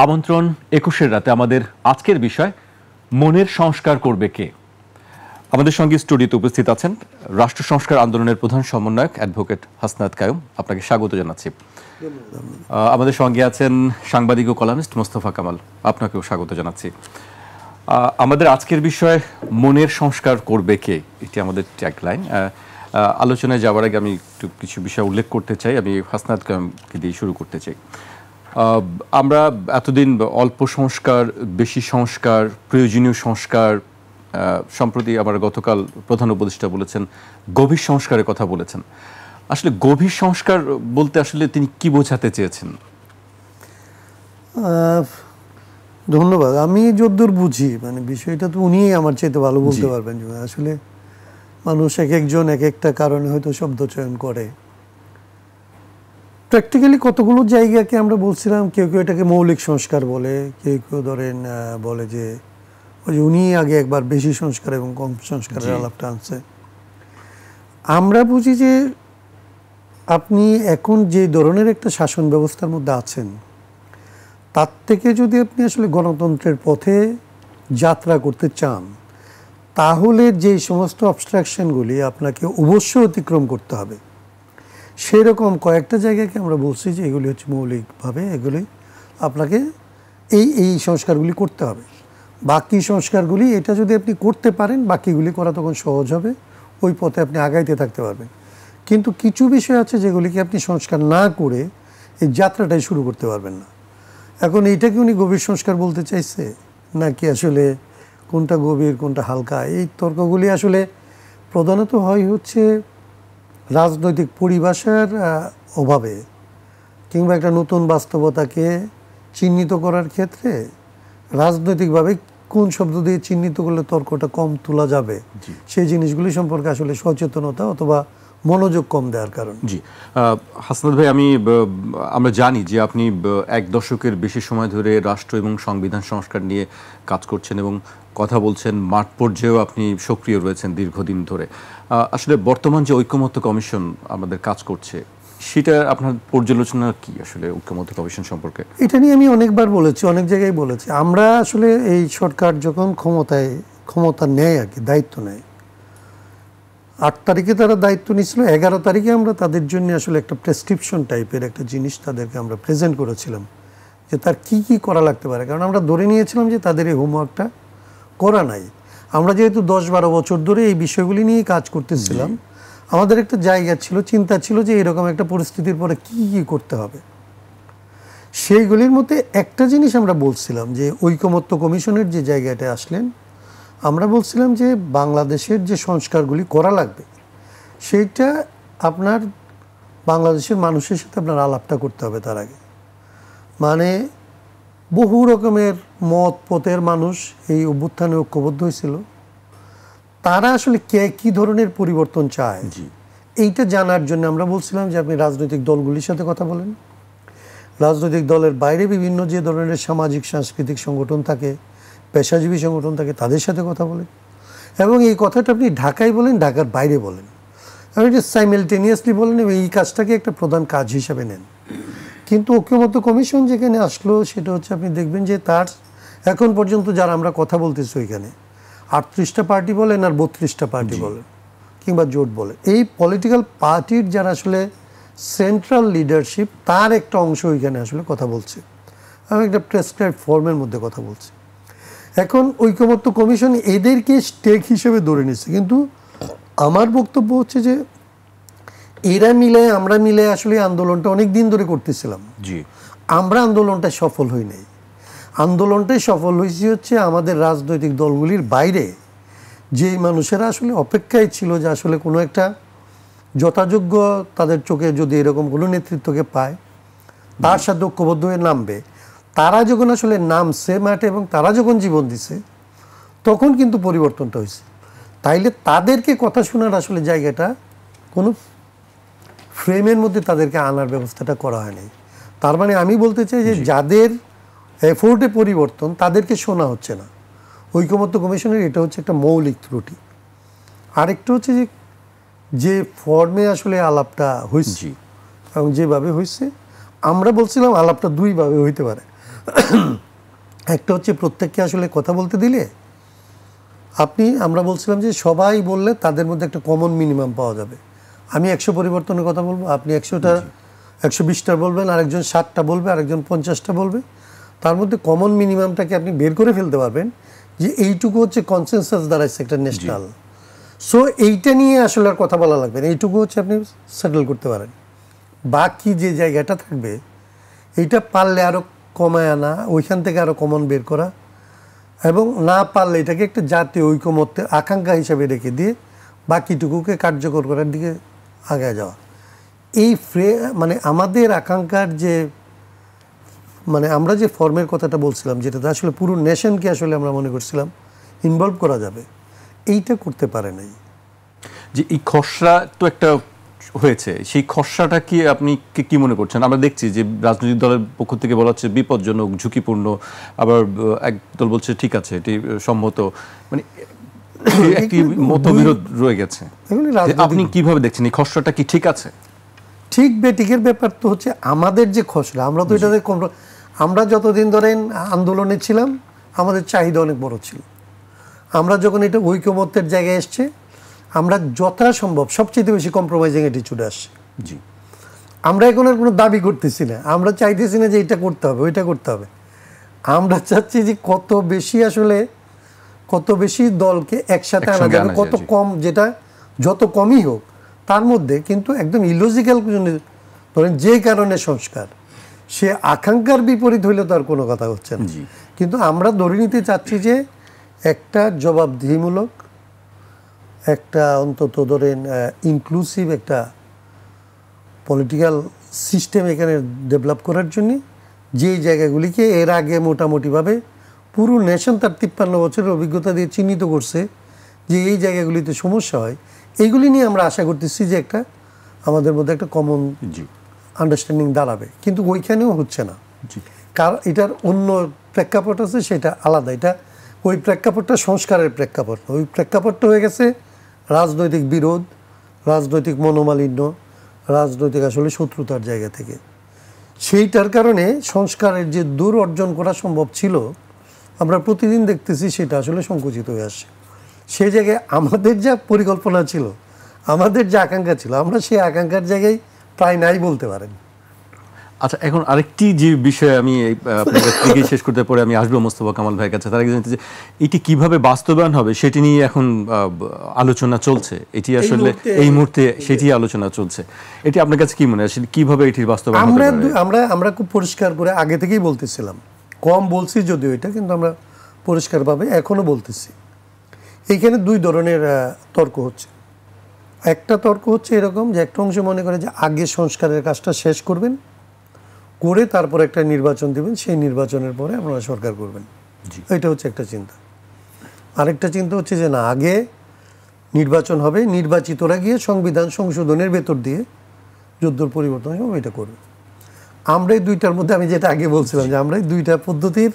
আমন্ত্রণ ২১-এর রাতে আমাদের আজকের বিষয় মনের সংস্কার করবে কে। আমাদের সঙ্গে স্টুডিওতে উপস্থিত আছেন রাষ্ট্র সংস্কার আন্দোলনের প্রধান সমন্বয়ক অ্যাডভোকেট হাসনাত কায়ুম, আপনাকে স্বাগত জানাচ্ছি। আমাদের সঙ্গে আছেন সাংবাদিক ও কলামিস্ট মোস্তফা কামাল, আপনাকেও স্বাগত জানাচ্ছি। আমাদের আজকের বিষয় মনের সংস্কার করবে কে, এটি আমাদের ট্যাগলাইন। আলোচনায় যাওয়ার আগে আমি একটু কিছু বিষয় উল্লেখ করতে চাই। আমি হাসনাত কায়ুমকে দিয়ে শুরু করতে চাই। আমরা এতদিন অল্প সংস্কার, বেশি সংস্কার, প্রয়োজনীয় সংস্কার, সম্প্রতি আবার গতকাল প্রধান উপদেষ্টা বলেছেন গভীর সংস্কারের কথা বলেছেন। আসলে গভীর সংস্কার বলতে আসলে তিনি কি বোঝাতে চেয়েছেন? ধন্যবাদ। আমি যদ্দূর বুঝি, মানে বিষয়টা তো উনি আমার চাইতে ভালো বলতে পারবেন। আসলে মানুষ এক একজন এক একটা কারণে হয়তো শব্দ চয়ন করে। প্র্যাকটিক্যালি কতগুলো জায়গাকে আমরা বলছিলাম, কেউ কেউ এটাকে মৌলিক সংস্কার বলে, কেউ কেউ ধরেন বলে যে ওই যে উনি আগে একবার বেশি সংস্কার এবং কম সংস্কারের আলাপটা আনছে। আমরা বুঝি যে আপনি এখন যে ধরনের একটা শাসন ব্যবস্থার মধ্যে আছেন, তার থেকে যদি আপনি আসলে গণতন্ত্রের পথে যাত্রা করতে চান, তাহলে যে সমস্ত অবস্ট্রাকশনগুলি আপনাকে অবশ্যই অতিক্রম করতে হবে, সেরকম কয়েকটা জায়গাকে আমরা বলছি যে এগুলি হচ্ছে মৌলিকভাবে এগুলি আপনাকে এই সংস্কারগুলি করতে হবে। বাকি সংস্কারগুলি এটা যদি আপনি করতে পারেন, বাকিগুলি করা তখন সহজ হবে, ওই পথে আপনি আগাইতে থাকতে পারবেন। কিন্তু কিছু বিষয় আছে যেগুলিকে আপনি সংস্কার না করে এই যাত্রাটাই শুরু করতে পারবেন না। এখন এইটাকে উনি গভীর সংস্কার বলতে চাইছে নাকি আসলে কোনটা গভীর কোনটা হালকা, এই তর্কগুলি আসলে প্রধানত হচ্ছে রাজনৈতিক পরিভাষার অভাবে, কিংবা একটা নতুন বাস্তবতাকে চিহ্নিত করার ক্ষেত্রে রাজনৈতিকভাবে কোন শব্দ দিয়ে চিহ্নিত করলে তর্কটা কম তোলা যাবে, সেই জিনিসগুলি সম্পর্কে আসলে সচেতনতা অথবা মনোযোগ কম দেওয়ার কারণ। জি হাসনাত ভাই, আমরা জানি যে আপনি এক দশকের বেশি সময় ধরে রাষ্ট্র এবং সংবিধান সংস্কার নিয়ে কাজ করছেন এবং কথা বলছেন, মাঠ পর্যায়েও আপনি সক্রিয় রয়েছেন দীর্ঘদিন ধরে। আসলে বর্তমান যে ঐকমত্য কমিশন আমাদের কাজ করছে, সেটা আপনার পর্যালোচনা কি আসলে ঐকমত্য কমিশন সম্পর্কে? এটা নিয়ে আমি অনেকবার বলেছি, অনেক জায়গায় বলেছি। আমরা আসলে এই সরকার যখন ক্ষমতা নেয় আর কি, দায়িত্ব নেয়, 8 তারিখে তারা দায়িত্ব নিয়েছিল, 11 তারিখে আমরা তাদের জন্য আসলে একটা প্রেসক্রিপশন টাইপের একটা জিনিস তাদেরকে আমরা প্রেজেন্ট করেছিলাম যে তার কি কি করা লাগতে পারে। কারণ আমরা ধরে নিয়েছিলাম যে তাদের এই হোমওয়ার্কটা করা নাই। আমরা যেহেতু 10-12 বছর ধরে এই বিষয়গুলি নিয়ে কাজ করতেছিলাম, আমাদের একটা জায়গা ছিল, চিন্তা ছিল যে এরকম একটা পরিস্থিতির পরে কি কি করতে হবে। সেইগুলির মধ্যে একটা জিনিস আমরা বলছিলাম যে ঐকমত্য কমিশনের যে জায়গাটা আসলেন, আমরা বলছিলাম যে বাংলাদেশের যে সংস্কারগুলি করা লাগবে, সেইটা আপনার বাংলাদেশের মানুষের সাথে আপনার আলাপটা করতে হবে তার আগে। মানে বহু রকমের মত পথের মানুষ এই অভ্যুত্থানে ঐক্যবদ্ধ হয়েছিল, তারা আসলে কী ধরনের পরিবর্তন চায় এইটা জানার জন্য আমরা বলছিলাম যে আপনি রাজনৈতিক দলগুলির সাথে কথা বলেন, রাজনৈতিক দলের বাইরে বিভিন্ন যে ধরনের সামাজিক সাংস্কৃতিক সংগঠন থাকে, পেশাজীবী সংগঠন থাকে, তাদের সাথে কথা বলেন, এবং এই কথাটা আপনি ঢাকায় বলেন, ঢাকার বাইরে বলেন, এবং এটা সাইমেলটেনিয়াসলি বলেন, এবং এই কাজটাকে একটা প্রধান কাজ হিসাবে নেন। কিন্তু ঐকমত্য কমিশন যেখানে আসলো, সেটা হচ্ছে আপনি দেখবেন যে তার এখন পর্যন্ত যারা আমরা কথা বলতেছি ওইখানে 38টা পার্টি বলেন আর 32টা পার্টি বলেন কিংবা জোট বলে, এই পলিটিক্যাল পার্টির যারা আসলে সেন্ট্রাল লিডারশিপ, তার একটা অংশ ওইখানে আসলে কথা বলছে এবং একটা প্রেসক্রাইব ফর্মের মধ্যে কথা বলছে। এখন ঐকমত্য কমিশন এদেরকে স্টেক হিসেবে ধরে নিচ্ছে, কিন্তু আমার বক্তব্য হচ্ছে যে এরা মিলে আমরা মিলে আসলে আন্দোলনটা অনেক দিন ধরে করতেছিলাম। আমরা আন্দোলনটা সফল হই নাই। আন্দোলনটাই সফল হয়েছে হচ্ছে আমাদের রাজনৈতিক দলগুলির বাইরে যেই মানুষেরা আসলে অপেক্ষায় ছিল যে আসলে কোনো একটা যথাযোগ্য তাদের চোখে যদি এরকম কোনো নেতৃত্বকে পায়, তার সাথে ঐক্যবদ্ধ হয়ে নামবে, তারা যখন আসলে নামছে মাঠে এবং তারা যখন জীবন দিছে, তখন কিন্তু পরিবর্তনটা হয়েছে। তাইলে তাদেরকে কথা শোনার আসলে জায়গাটা কোনো ফ্রেমের মধ্যে তাদেরকে আনার ব্যবস্থাটা করা হয়নি। তার মানে আমি বলতে চাই যে যাদের এফোর্টে পরিবর্তন, তাদেরকে শোনা হচ্ছে না। ঐকমত্য কমিশনের এটা হচ্ছে একটা মৌলিক ত্রুটি। আরেকটা হচ্ছে যে ফর্মে আসলে আলাপটা হয়েছে এবং যেভাবে হয়েছে, আমরা বলছিলাম আলাপটা দুইভাবে হইতে পারে। একটা হচ্ছে প্রত্যেককে আসলে কথা বলতে দিলে আমরা বলছিলাম যে সবাই বললে তাদের মধ্যে একটা কমন মিনিমাম পাওয়া যাবে। আমি 100 পরিবর্তনের কথা বলবো, আপনি 120টা বলবেন, আরেকজন 60টা বলবে, আরেকজন 50টা বলবে। তার মধ্যে কমন মিনিমামটাকে আপনি বের করে ফেলতে পারবেন যে এইটুকু হচ্ছে কনসেনসাস দাঁড়াচ্ছে একটা ন্যাশনাল। সো এইটা নিয়ে আসলে আর কথা বলা লাগবে না, এইটুকু হচ্ছে আপনি সেটেল করতে পারেন। বাকি যে জায়গাটা থাকবে এইটা পারলে আরও কমায় আনা, ওইখান থেকে আরও কমন বের করা, এবং না পারলে এটাকে একটা জাতীয় ঐকমত্যের আকাঙ্ক্ষা হিসাবে রেখে দিয়ে বাকিটুকুকে কার্যকর করার দিকে আগে যাওয়া। এই মানে আমাদের আকাঙ্ক্ষার যে আমরা যে ফর্মের কথাটা বলছিলাম, যেটাতে আসলে পুরো নেশনকে আসলে আমরা মনে করছিলাম ইনভলভ করা যাবে, এইটা করতে পারে নাই। যে এই খসড়া তো একটা হয়েছে, সেই খসড়াটা কি আপনি কি মনে করছেন? আমরা দেখছি যে রাজনৈতিক দলের পক্ষ থেকে বলা হচ্ছে বিপজ্জনক, ঝুঁকিপূর্ণ, আবার এক দল বলছে ঠিক আছে এটি সম্মত, মানে একটি মতবিরোধ রয়ে গেছে। আপনি কিভাবে দেখছেন এই খসড়াটা কি ঠিক আছে? ঠিক বেটিকের ব্যাপার তো হচ্ছে আমাদের যে খসড়া, আমরা তো এটাতে আমরা যতদিন ধরেন আন্দোলনে ছিলাম আমাদের চাহিদা অনেক বড় ছিল। আমরা যখন এটা ঐকমত্যের জায়গায় এসছে, আমরা যথাসম্ভব সবচেয়ে বেশি কম্প্রোমাইজিং অ্যাটিটিউডে আসছে। জি, আমরা এখন আর কোনো দাবি করতেছি না, আমরা চাইতেছি না যে এটা করতে হবে ওইটা করতে হবে। আমরা চাচ্ছি যে কত বেশি দলকে একসাথে আনা যাবে, কত কম, যেটা যত কমই হোক তার মধ্যে কিন্তু একদম ইলজিক্যাল ধরেন যে কারণে সংস্কার, সে আকাঙ্ক্ষার বিপরীত হইলে তো আর কোনো কথা হচ্ছে না। কিন্তু আমরা ধরে নিতে চাচ্ছি যে একটা জবাবদিহিমূলক, একটা অন্তত ধরেন ইনক্লুসিভ একটা পলিটিক্যাল সিস্টেম এখানে ডেভেলপ করার জন্য যেই জায়গাগুলিকে এর আগে মোটামুটিভাবে পুরো নেশন তার 53 বছরের অভিজ্ঞতা দিয়ে চিহ্নিত করছে যে এই জায়গাগুলিতে সমস্যা হয়, এইগুলি নিয়ে আমরা আশা করতেছি যে একটা আমাদের মধ্যে একটা কমন আন্ডারস্ট্যান্ডিং দাঁড়াবে। কিন্তু ওইখানেও হচ্ছে না, কারণ এটার অন্য প্রেক্ষাপট আছে, সেটা আলাদা। এটা ওই প্রেক্ষাপটটা সংস্কারের প্রেক্ষাপট, ওই প্রেক্ষাপটটা হয়ে গেছে রাজনৈতিক বিরোধ, রাজনৈতিক মনোমালিন্য, রাজনৈতিক আসলে শত্রুতার জায়গা থেকে। সেইটার কারণে সংস্কারের যে দূর অর্জন করা সম্ভব ছিল আমরা প্রতিদিন দেখতেছি সেটা আসলে সংকুচিত হয়ে আসছে। সেই জায়গায় আমাদের যা পরিকল্পনা ছিল, আমাদের যে আকাঙ্ক্ষা ছিল, আমরা সেই আকাঙ্ক্ষার জায়গায় প্রায় নাই বলতে পারেন। আচ্ছা, এখন আরেকটি যে বিষয় আমি আপনাকে শেষ করতে পরে আমি আসবো মোস্তফা কামাল ভাইয়ের কাছে, তার আগে জানতে যে এটি কিভাবে বাস্তবায়ন হবে সেটি নিয়ে এখন আলোচনা চলছে। এটি আসলে এই মুহূর্তে সেটি আলোচনা চলছে। এটি আপনার কাছে কি মনে হয় কিভাবে এটির বাস্তবায়ন হবে? আমরা খুব পরিষ্কার করে আগে থেকেই বলতেছিলাম, কম বলছি যদিও এটা, কিন্তু আমরা পরিষ্কারভাবে এখনো বলতেছি। এইখানে দুই ধরনের তর্ক হচ্ছে। একটা তর্ক হচ্ছে এরকম যে একটা অংশ মনে করে যে আগে সংস্কারের কাজটা শেষ করবেন, করে তারপর একটা নির্বাচন দিবেন, সেই নির্বাচনের পরে আপনারা সরকার করবেন। এটা হচ্ছে একটা চিন্তা। আরেকটা চিন্তা হচ্ছে যে না, আগে নির্বাচন হবে, নির্বাচিতরা গিয়ে সংবিধান সংশোধনের ভেতর দিয়ে যুদ্ধর পরিবর্তন হবে, এটা করবে। আমরা এই দুইটার মধ্যে, আমি যেটা আগে বলছিলাম যে আমরা এই দুইটা পদ্ধতির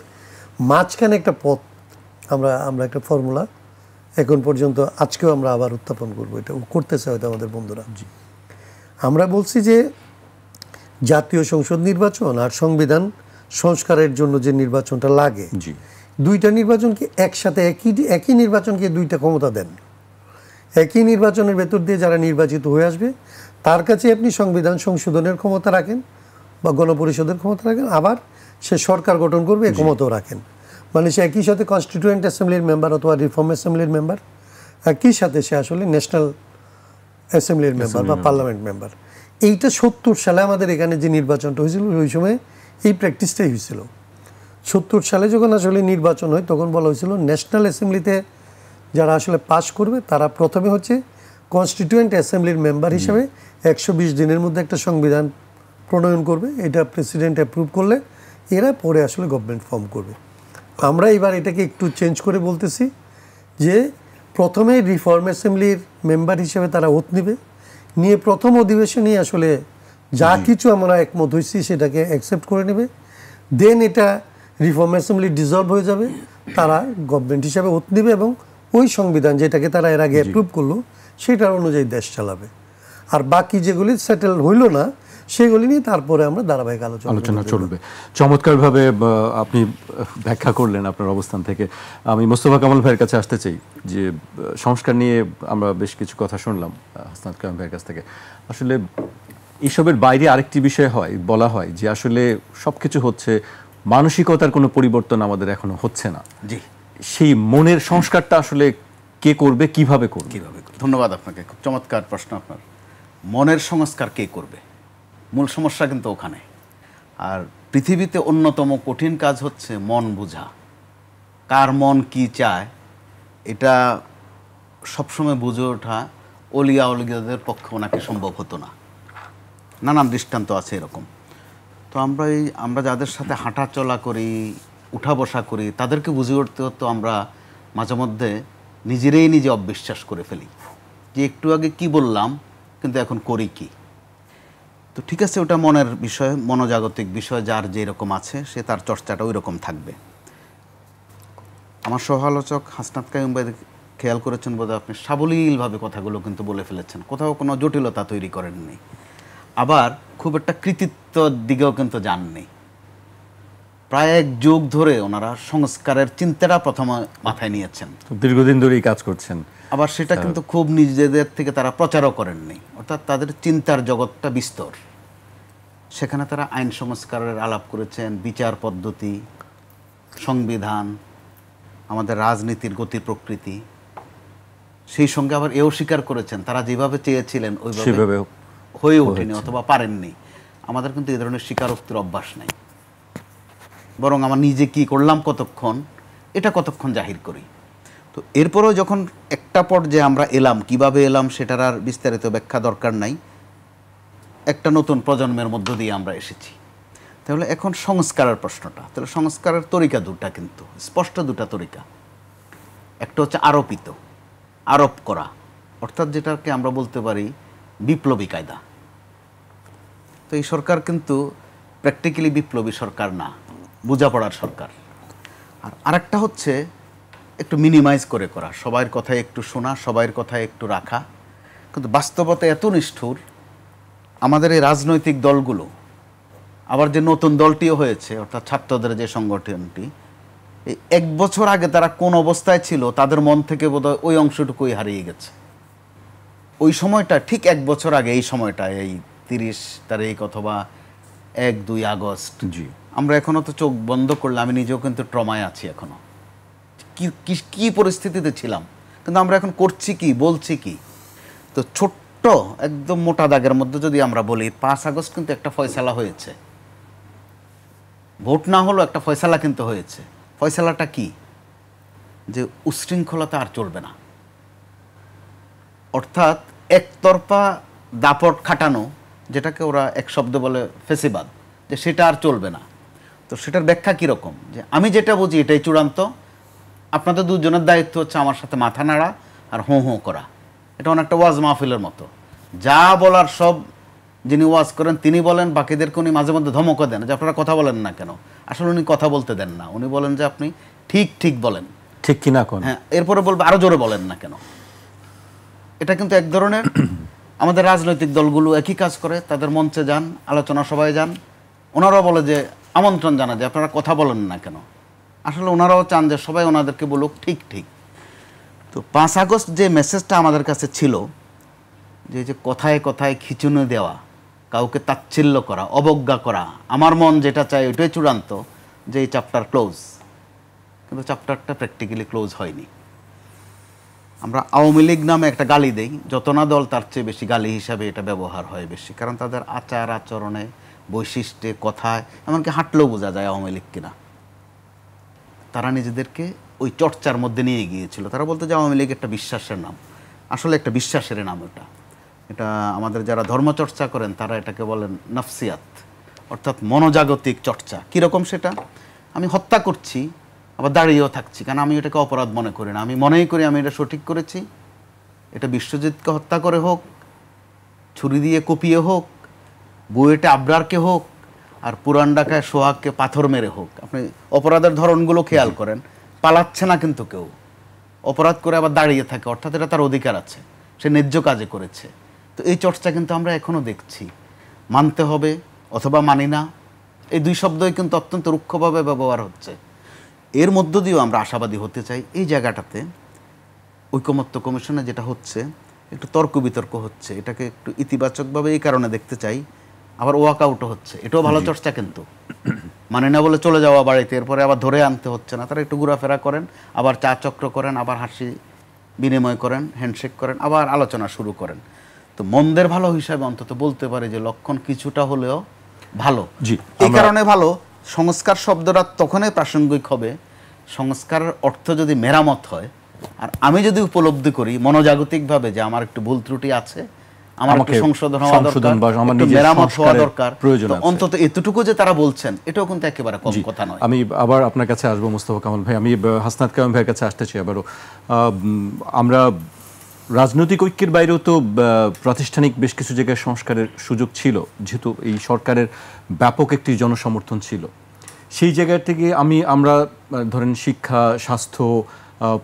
মাঝখানে একটা পথ, আমরা একটা ফর্মুলা এখন পর্যন্ত আজকেও আমরা আবার উত্থাপন করবো। এটা করতেছে হয়তো আমাদের বন্ধুরা। আমরা বলছি যে জাতীয় সংসদ নির্বাচন আর সংবিধান সংস্কারের জন্য যে নির্বাচনটা লাগে, দুইটা নির্বাচনকে একসাথে একই নির্বাচনকে দুইটা ক্ষমতা দেন। একই নির্বাচনের ভেতর দিয়ে যারা নির্বাচিত হয়ে আসবে তার কাছে আপনি সংবিধান সংশোধনের ক্ষমতা রাখেন বা গণপরিষদের ক্ষমতা রাখেন, আবার সে সরকার গঠন করবে এই ক্ষমতাও রাখেন। মানে সে একই সাথে কনস্টিটিউয়েন্ট অ্যাসেম্বলির মেম্বার অথবা রিফর্ম অ্যাসেম্বলির মেম্বার, একই সাথে সে আসলে ন্যাশনাল অ্যাসেম্বলির মেম্বার বা পার্লামেন্ট মেম্বার। এইটা 70 সালে আমাদের এখানে যে নির্বাচনটা হয়েছিল ওই সময় এই প্র্যাকটিসটাই হয়েছিল। 70 সালে যখন আসলে নির্বাচন হয় তখন বলা হয়েছিল ন্যাশনাল অ্যাসেম্বলিতে যারা আসলে পাশ করবে তারা প্রথমে হচ্ছে কনস্টিটিউয়েন্ট অ্যাসেম্বলির মেম্বার হিসেবে 120 দিনের মধ্যে একটা সংবিধান প্রণয়ন করবে। এটা প্রেসিডেন্ট অ্যাপ্রুভ করলে এরা পরে আসলে গভর্নমেন্ট ফর্ম করবে। আমরা এবার এটাকে একটু চেঞ্জ করে বলতেছি যে প্রথমে রিফর্ম অ্যাসেম্বলির মেম্বার হিসেবে তারা ওথ নেবে, নিয়ে প্রথম অধিবেশনে আসলে যা কিছু আমরা একমত হয়েছি সেটাকে অ্যাকসেপ্ট করে নেবে। দেন এটা রিফর্ম অ্যাসেম্বলি ডিজলভ হয়ে যাবে, তারা গভর্নমেন্ট হিসাবে ওথ নেবে এবং ওই সংবিধান যেটাকে তারা এর আগে অ্যাপ্রুভ করলো সেটার অনুযায়ী দেশ চালাবে। আর বাকি যেগুলি সেটেল হইল না সেগুলি নিয়ে তারপরে আমরা ধারাবাহিক আলোচনা চলবে। চমৎকারভাবে আপনি ব্যাখ্যা করলেন আপনার অবস্থান থেকে। আমি মোস্তফা কামাল ভাইয়ের কাছে আসতে চাই যে সংস্কার নিয়ে আমরা বেশ কিছু কথা শুনলাম হাসনাত কায়ুম ভাইয়ের কাছ থেকে। আসলে এইসবের বাইরে আরেকটি বিষয় বলা হয় যে আসলে সবকিছু হচ্ছে, মানসিকতার কোনো পরিবর্তন আমাদের এখনো হচ্ছে না। জি, সেই মনের সংস্কারটা আসলে কে করবে, কিভাবে করবে? ধন্যবাদ আপনাকে, খুব চমৎকার প্রশ্ন আপনার। মনের সংস্কার কে করবে, মূল সমস্যা কিন্তু ওখানে। আর পৃথিবীতে অন্যতম কঠিন কাজ হচ্ছে মন বোঝা। কার মন কি চায় এটা সবসময় বুঝে ওঠা অলিয়া অলিয়াদের পক্ষে ওনাকে সম্ভব হতো না। নানান দৃষ্টান্ত আছে এরকম। তো আমরা যাদের সাথে হাঁটা চলা করি, উঠা বসা করি, তাদেরকে বুঝে উঠতে হতো আমরা মাঝে মধ্যে নিজে অবিশ্বাস করে ফেলি যে একটু আগে কি বললাম কিন্তু এখন করি কি। তো ঠিক আছে, ওটা মনের বিষয়, মনোজাগতিক বিষয়, যার যেরকম আছে সে তার চর্চাটা ওই রকম থাকবে। আমার সহ-আলোচক হাসনাত কায়ুম ভাই খেয়াল করেছেন বোধহয়, আপনি সাবলীলভাবে কথাগুলো কিন্তু বলে ফেলেছেন, কোথাও কোনো জটিলতা তৈরি করেননি, আবার খুব একটা কৃতিত্বর দিকেও কিন্তু যাননি। প্রায় 1 যুগ ধরে ওনারা সংস্কারের চিন্তাটা প্রথমে মাথায় নিয়েছেন, দীর্ঘদিন ধরেই কাজ করছেন। আবার সেটা কিন্তু খুব নিজেদের থেকে তারা প্রচারও করেননি, অর্থাৎ তাদের চিন্তার জগৎটা বিস্তর। সেখানে তারা আইন সংস্কারের আলাপ করেছেন, বিচার পদ্ধতি, সংবিধান, আমাদের রাজনীতির গতি প্রকৃতি। সেই সঙ্গে আবার এও স্বীকার করেছেন তারা যেভাবে চেয়েছিলেন ওইভাবে হয়ে ওঠেনি অথবা পারেননি। আমাদের কিন্তু এই ধরনের স্বীকারোক্তির অভ্যাস নাই, বরং আমার নিজে কি করলাম কতক্ষণ, এটা কতক্ষণ জাহির করি। তো এরপরেও যখন একটা পর্যায়ে আমরা এলাম, কিভাবে এলাম সেটার আর বিস্তারিত ব্যাখ্যা দরকার নাই, একটা নতুন প্রজন্মের মধ্য দিয়ে আমরা এসেছি। তাহলে এখন সংস্কারের প্রশ্নটা, তাহলে সংস্কারের তরিকা দুটা, কিন্তু স্পষ্ট দুটা তরিকা। একটা হচ্ছে আরোপ করা, অর্থাৎ যেটাকে আমরা বলতে পারি বিপ্লবী কায়দা। তো এই সরকার কিন্তু প্র্যাকটিক্যালি বিপ্লবী সরকার না, বোঝাপড়ার সরকার। আর আরেকটা হচ্ছে একটু মিনিমাইজ করে করা, সবার কথায় একটু শোনা, সবার কথায় একটু রাখা। কিন্তু বাস্তবতা এত নিষ্ঠুর, আমাদের এই রাজনৈতিক দলগুলো, আবার যে নতুন দলটিও হয়েছে অর্থাৎ ছাত্রদের যে সংগঠনটি, এই 1 বছর আগে তারা কোন অবস্থায় ছিল তাদের মন থেকে বোধহয় ওই অংশটুকুই হারিয়ে গেছে। ওই সময়টা ঠিক 1 বছর আগে, এই সময়টা, এই 30 তারিখ অথবা 1-2 আগস্ট, জি, আমরা এখনো তো চোখ বন্ধ করলে, আমি নিজেও কিন্তু ট্রমায় আছি এখনো, কি পরিস্থিতিতে ছিলাম, কিন্তু আমরা এখন করছি কি, বলছি কি। তো ছোট্ট একদম মোটা দাগের মধ্যে যদি আমরা বলি, 5 আগস্ট কিন্তু একটা ফয়সালা হয়েছে, ভোট না হলো একটা ফয়সালা কিন্তু হয়েছে। ফয়সালাটা কি? যে উশৃঙ্খলতা আর চলবে না, অর্থাৎ একতরফা দাপট খাটানো, যেটাকে ওরা এক শব্দে বলে ফেসিবাদ, যে সেটা আর চলবে না। তো সেটার ব্যাখ্যা কীরকম, যে আমি যেটা বুঝি এটাই চূড়ান্ত, আপনাদের দুজনের দায়িত্ব হচ্ছে আমার সাথে মাথা নাড়া আর হোঁ হোঁ করা। এটা অনেকটা ওয়াজ মাহফিলের মতো, যা বলার সব যিনি ওয়াজ করেন তিনি বলেন, বাকিদেরকে উনি মাঝে মধ্যে ধমকও দেন যে আপনারা কথা বলেন না কেন। আসলে উনি কথা বলতে দেন না, উনি বলেন যে আপনি ঠিক বলেন, ঠিক কিনা কোন, হ্যাঁ, এরপরে বলবে আরো জোরে বলেন না কেন। এটা কিন্তু এক ধরনের, আমাদের রাজনৈতিক দলগুলো একই কাজ করে, তাদের মঞ্চে যান, আলোচনা সভায় যান, ওনারাও বলে যে আমন্ত্রণ জানা যে আপনারা কথা বলেন না কেন। আসলে ওনারাও চান যে সবাই ওনাদেরকে বলুক ঠিক। তো 5 আগস্ট যে মেসেজটা আমাদের কাছে ছিল, যে কথায় কথায় খিচুনি দেওয়া, কাউকে তাচ্ছিল্য করা, অবজ্ঞা করা, আমার মন যেটা চায় ওইটাই চূড়ান্ত, যে এই চ্যাপ্টার ক্লোজ, কিন্তু চ্যাপ্টারটা প্র্যাকটিক্যালি ক্লোজ হয়নি। আমরা আওয়ামী লীগ নামে একটা গালি দেই, যত না দল তার চেয়ে বেশি গালি হিসাবে এটা ব্যবহার হয় বেশি, কারণ তাদের আচার আচরণে, বৈশিষ্ট্যে, কথায়, এমনকি হাঁটলেও বোঝা যায় আওয়ামী লীগ কিনা। তারা নিজেদেরকে ওই চর্চার মধ্যে নিয়ে গিয়েছিল। তারা বলতো যে আওয়ামী লীগ একটা বিশ্বাসের নাম, আসলে একটা বিশ্বাসের নাম এটা আমাদের যারা ধর্মচর্চা করেন তারা এটাকে বলেন নফসিয়াত, অর্থাৎ মনোজাগতিক চর্চা। কীরকম সেটা? আমি হত্যা করছি আবার দাঁড়িয়েও থাকছি, কারণ আমি এটাকে অপরাধ মনে করি না, আমি মনেই করি আমি এটা সঠিক করেছি। এটা বিশ্বজিৎকে হত্যা করে হোক, ছুরি দিয়ে কুপিয়ে হোক, বুয়েটে আবরারকে হোক, আর পুরান ঢাকায় সোহাগকে পাথর মেরে হোক। আপনি অপরাধের ধরনগুলো খেয়াল করেন, পালাচ্ছে না কিন্তু কেউ, অপরাধ করে আবার দাঁড়িয়ে থাকে, অর্থাৎ এটা তার অধিকার আছে, সে ন্যায্য কাজে করেছে। তো এই চর্চা কিন্তু আমরা এখনও দেখছি। মানতে হবে অথবা মানি না, এই দুই শব্দই কিন্তু অত্যন্ত রুক্ষভাবে ব্যবহার হচ্ছে। এর মধ্য দিয়েও আমরা আশাবাদী হতে চাই এই জায়গাটাতে ঐকমত্য কমিশনে যেটা হচ্ছে একটু তর্ক বিতর্ক হচ্ছে, এটাকে একটু ইতিবাচকভাবে এই কারণে দেখতে চাই। আবার ওয়াক আউটও হচ্ছে, এটাও ভালো চর্চা, কিন্তু মানে না বলে চলে যাওয়া বাড়িতে, এরপরে আবার ধরে আনতে হচ্ছে না। তারা একটু ঘোরাফেরা করেন, আবার চা চক্র করেন, আবার হাসি বিনিময় করেন, হ্যান্ডশেক করেন, আবার আলোচনা শুরু করেন। তো মন্দের ভালো হিসাবে অন্তত বলতে পারে যে লক্ষণ কিছুটা হলেও ভালো। জি, এই কারণে ভালো, সংস্কার শব্দটা তখনই প্রাসঙ্গিক হবে সংস্কারের অর্থ যদি মেরামত হয়। আর আমি যদি উপলব্ধি করি মনোজাগতিকভাবে যে আমার একটু ভুল ত্রুটি আছে, আমার একটু সংশোধন হওয়া দরকার, একটু মেরামত হওয়া দরকার, তো অন্তত এতটুকু যে তারা বলছেন এটাও কিন্তু একেবারে কম কথা নয়। আমি আবার আপনার কাছে আসবো মোস্তফা কামাল ভাই, আমি হাসনাত কায়ুম ভাইয়ের কাছে আসতে চাই আবারও। আমরা রাজনৈতিক ঐক্যের বাইরেও তো প্রাতিষ্ঠানিক বেশ কিছু জায়গায় সংস্কারের সুযোগ ছিল, যেহেতু এই সরকারের ব্যাপক একটি জনসমর্থন ছিল। সেই জায়গা থেকে আমরা ধরেন শিক্ষা, স্বাস্থ্য,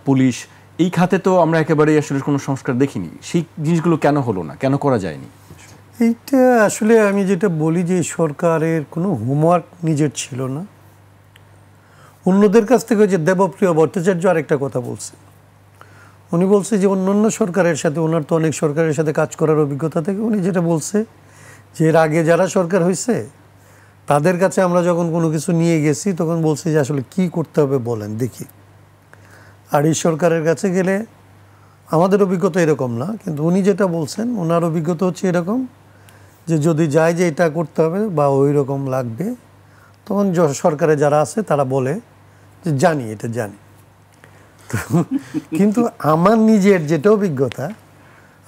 পুলিশ, এই খাতে তো আমরা একেবারেই আসলে কোনো সংস্কার দেখিনি। সেই জিনিসগুলো কেন হলো না, কেন করা যায়নি? এইটা আসলে আমি যেটা বলি যে সরকারের কোনো হোমওয়ার্ক নিজের ছিল না। অন্যদের কাছ থেকে যে দেবপ্রিয় ভট্টাচার্য আরেকটা কথা বলছে, উনি বলছে যে অন্যান্য সরকারের সাথে, ওনার তো অনেক সরকারের সাথে কাজ করার অভিজ্ঞতা থেকে উনি যেটা বলছে যে এর আগে যারা সরকার হয়েছে তাদের কাছে আমরা যখন কোনো কিছু নিয়ে গেছি তখন বলছি যে আসলে কি করতে হবে বলেন দেখি। আর এই সরকারের কাছে গেলে আমাদের অভিজ্ঞতা এরকম না, কিন্তু উনি যেটা বলছেন ওনার অভিজ্ঞতা হচ্ছে এরকম যে যদি যায় যে এটা করতে হবে বা ওই রকম লাগবে, তখন সরকারে যারা আছে তারা বলে যে জানি, এটা জানি। তো কিন্তু আমার নিজের যেটা অভিজ্ঞতা,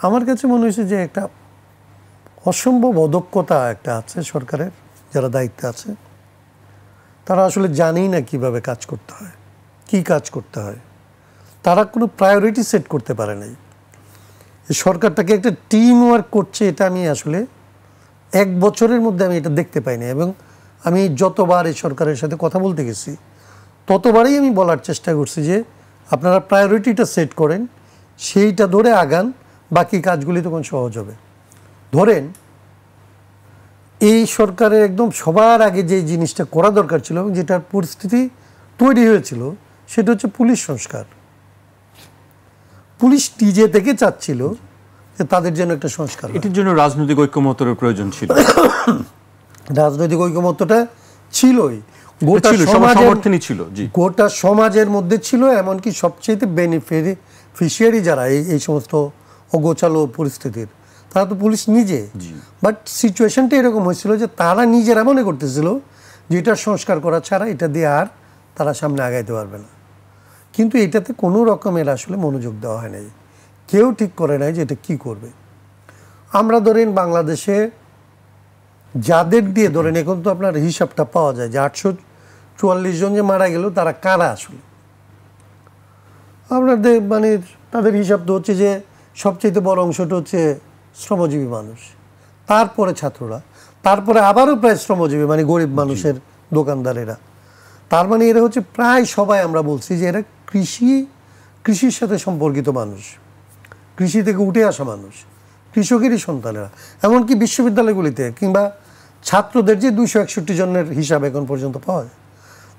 আমার কাছে মনে হয়েছে যে একটা অসম্ভব অদক্ষতা একটা আছে সরকারের, যারা দায়িত্বে আছে তারা আসলে জানেই না কিভাবে কাজ করতে হয়, কি কাজ করতে হয়। তারা কোনো প্রায়োরিটি সেট করতে পারে নাই। এই সরকারটাকে একটা টিম ওয়ার্ক করছে, এটা আমি আসলে 1 বছরের মধ্যে আমি এটা দেখতে পাইনি। এবং আমি যতবার এই সরকারের সাথে কথা বলতে গেছি ততবারই আমি বলার চেষ্টা করছি যে আপনারা প্রায়োরিটিটা সেট করেন, সেইটা ধরে আগান, বাকি কাজগুলি তখন সহজ হবে। ধরেন এই সরকারের একদম সবার আগে যে জিনিসটা করা দরকার ছিল এবং যেটার পরিস্থিতি তৈরি হয়েছিল সেটা হচ্ছে পুলিশ সংস্কার। পুলিশ নিজে থেকে চাচ্ছিল যে তাদের জন্য একটা সংস্কার, এটির জন্য রাজনৈতিক ঐক্যমত্যের প্রয়োজন ছিল। রাজনৈতিক ঐক্যমত্যটা ছিলই, গোটা সমর্থনই ছিল, গোটা সমাজের মধ্যে ছিল। এমনকি সবচেয়ে বেনিফিশিয়ারি যারা এই সমস্ত অগোছালো পরিস্থিতির, তারা তো পুলিশ নিজে। বাট সিচুয়েশনটা এরকম হয়েছিল যে তারা নিজেরা মনে করতেছিল যে এটার সংস্কার করা ছাড়া এটা দিয়ে আর তারা সামনে আগাইতে পারবে না। কিন্তু এটাতে কোনো রকমের আসলে মনোযোগ দেওয়া হয় নাই, কেউ ঠিক করে নাই যে এটা কী করবে। আমরা ধরেন বাংলাদেশে যাদের দিয়ে ধরেন এখন তো আপনার হিসাবটা পাওয়া যায় যে 844 জন যে মারা গেল তারা কারা আসলে। আপনাদের মানে তাদের হিসাব তো হচ্ছে যে সবচেয়ে বড় অংশটা হচ্ছে শ্রমজীবী মানুষ, তারপরে ছাত্ররা, তারপরে আবারও প্রায় শ্রমজীবী মানে গরিব মানুষের দোকানদারেরা। তার মানে এরা হচ্ছে প্রায় সবাই আমরা বলছি যে এরা কৃষির সাথে সম্পর্কিত মানুষ, কৃষি থেকে উঠে আসা মানুষ, কৃষকেরই সন্তানেরা। এমনকি বিশ্ববিদ্যালয়গুলিতে কিংবা ছাত্রদের যে 261 জনের হিসাব এখন পর্যন্ত পাওয়া যায়,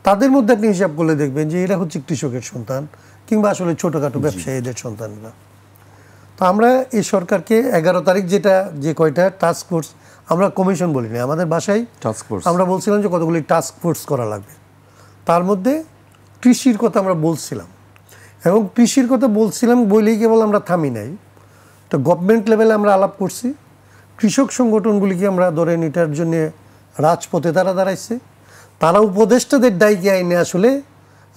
তাদের মধ্যে আপনি হিসাব করলে দেখবেন যে এরা হচ্ছে কৃষকের সন্তান কিংবা আসলে ছোটোখাটো ব্যবসায়ীদের সন্তানরা। তো আমরা এই সরকারকে 11 তারিখ যে কয়টা টাস্ক ফোর্স, আমরা কমিশন বলিনি, আমাদের বাসায় টাস্ক ফোর্স, আমরা বলছিলাম যে কতগুলি টাস্ক ফোর্স করা লাগবে। তার মধ্যে কৃষির কথা আমরা বলছিলাম, এবং কৃষির কথা বলছিলাম বলেই কেবল আমরা থামি নাই, তো গভর্নমেন্ট লেভেলে আমরা আলাপ করছি। কৃষক সংগঠনগুলিকে আমরা ধরেন এটার জন্যে রাজপথে তারা দাঁড়াইছে, তারা উপদেষ্টাদের ডাইকে আইনে আসলে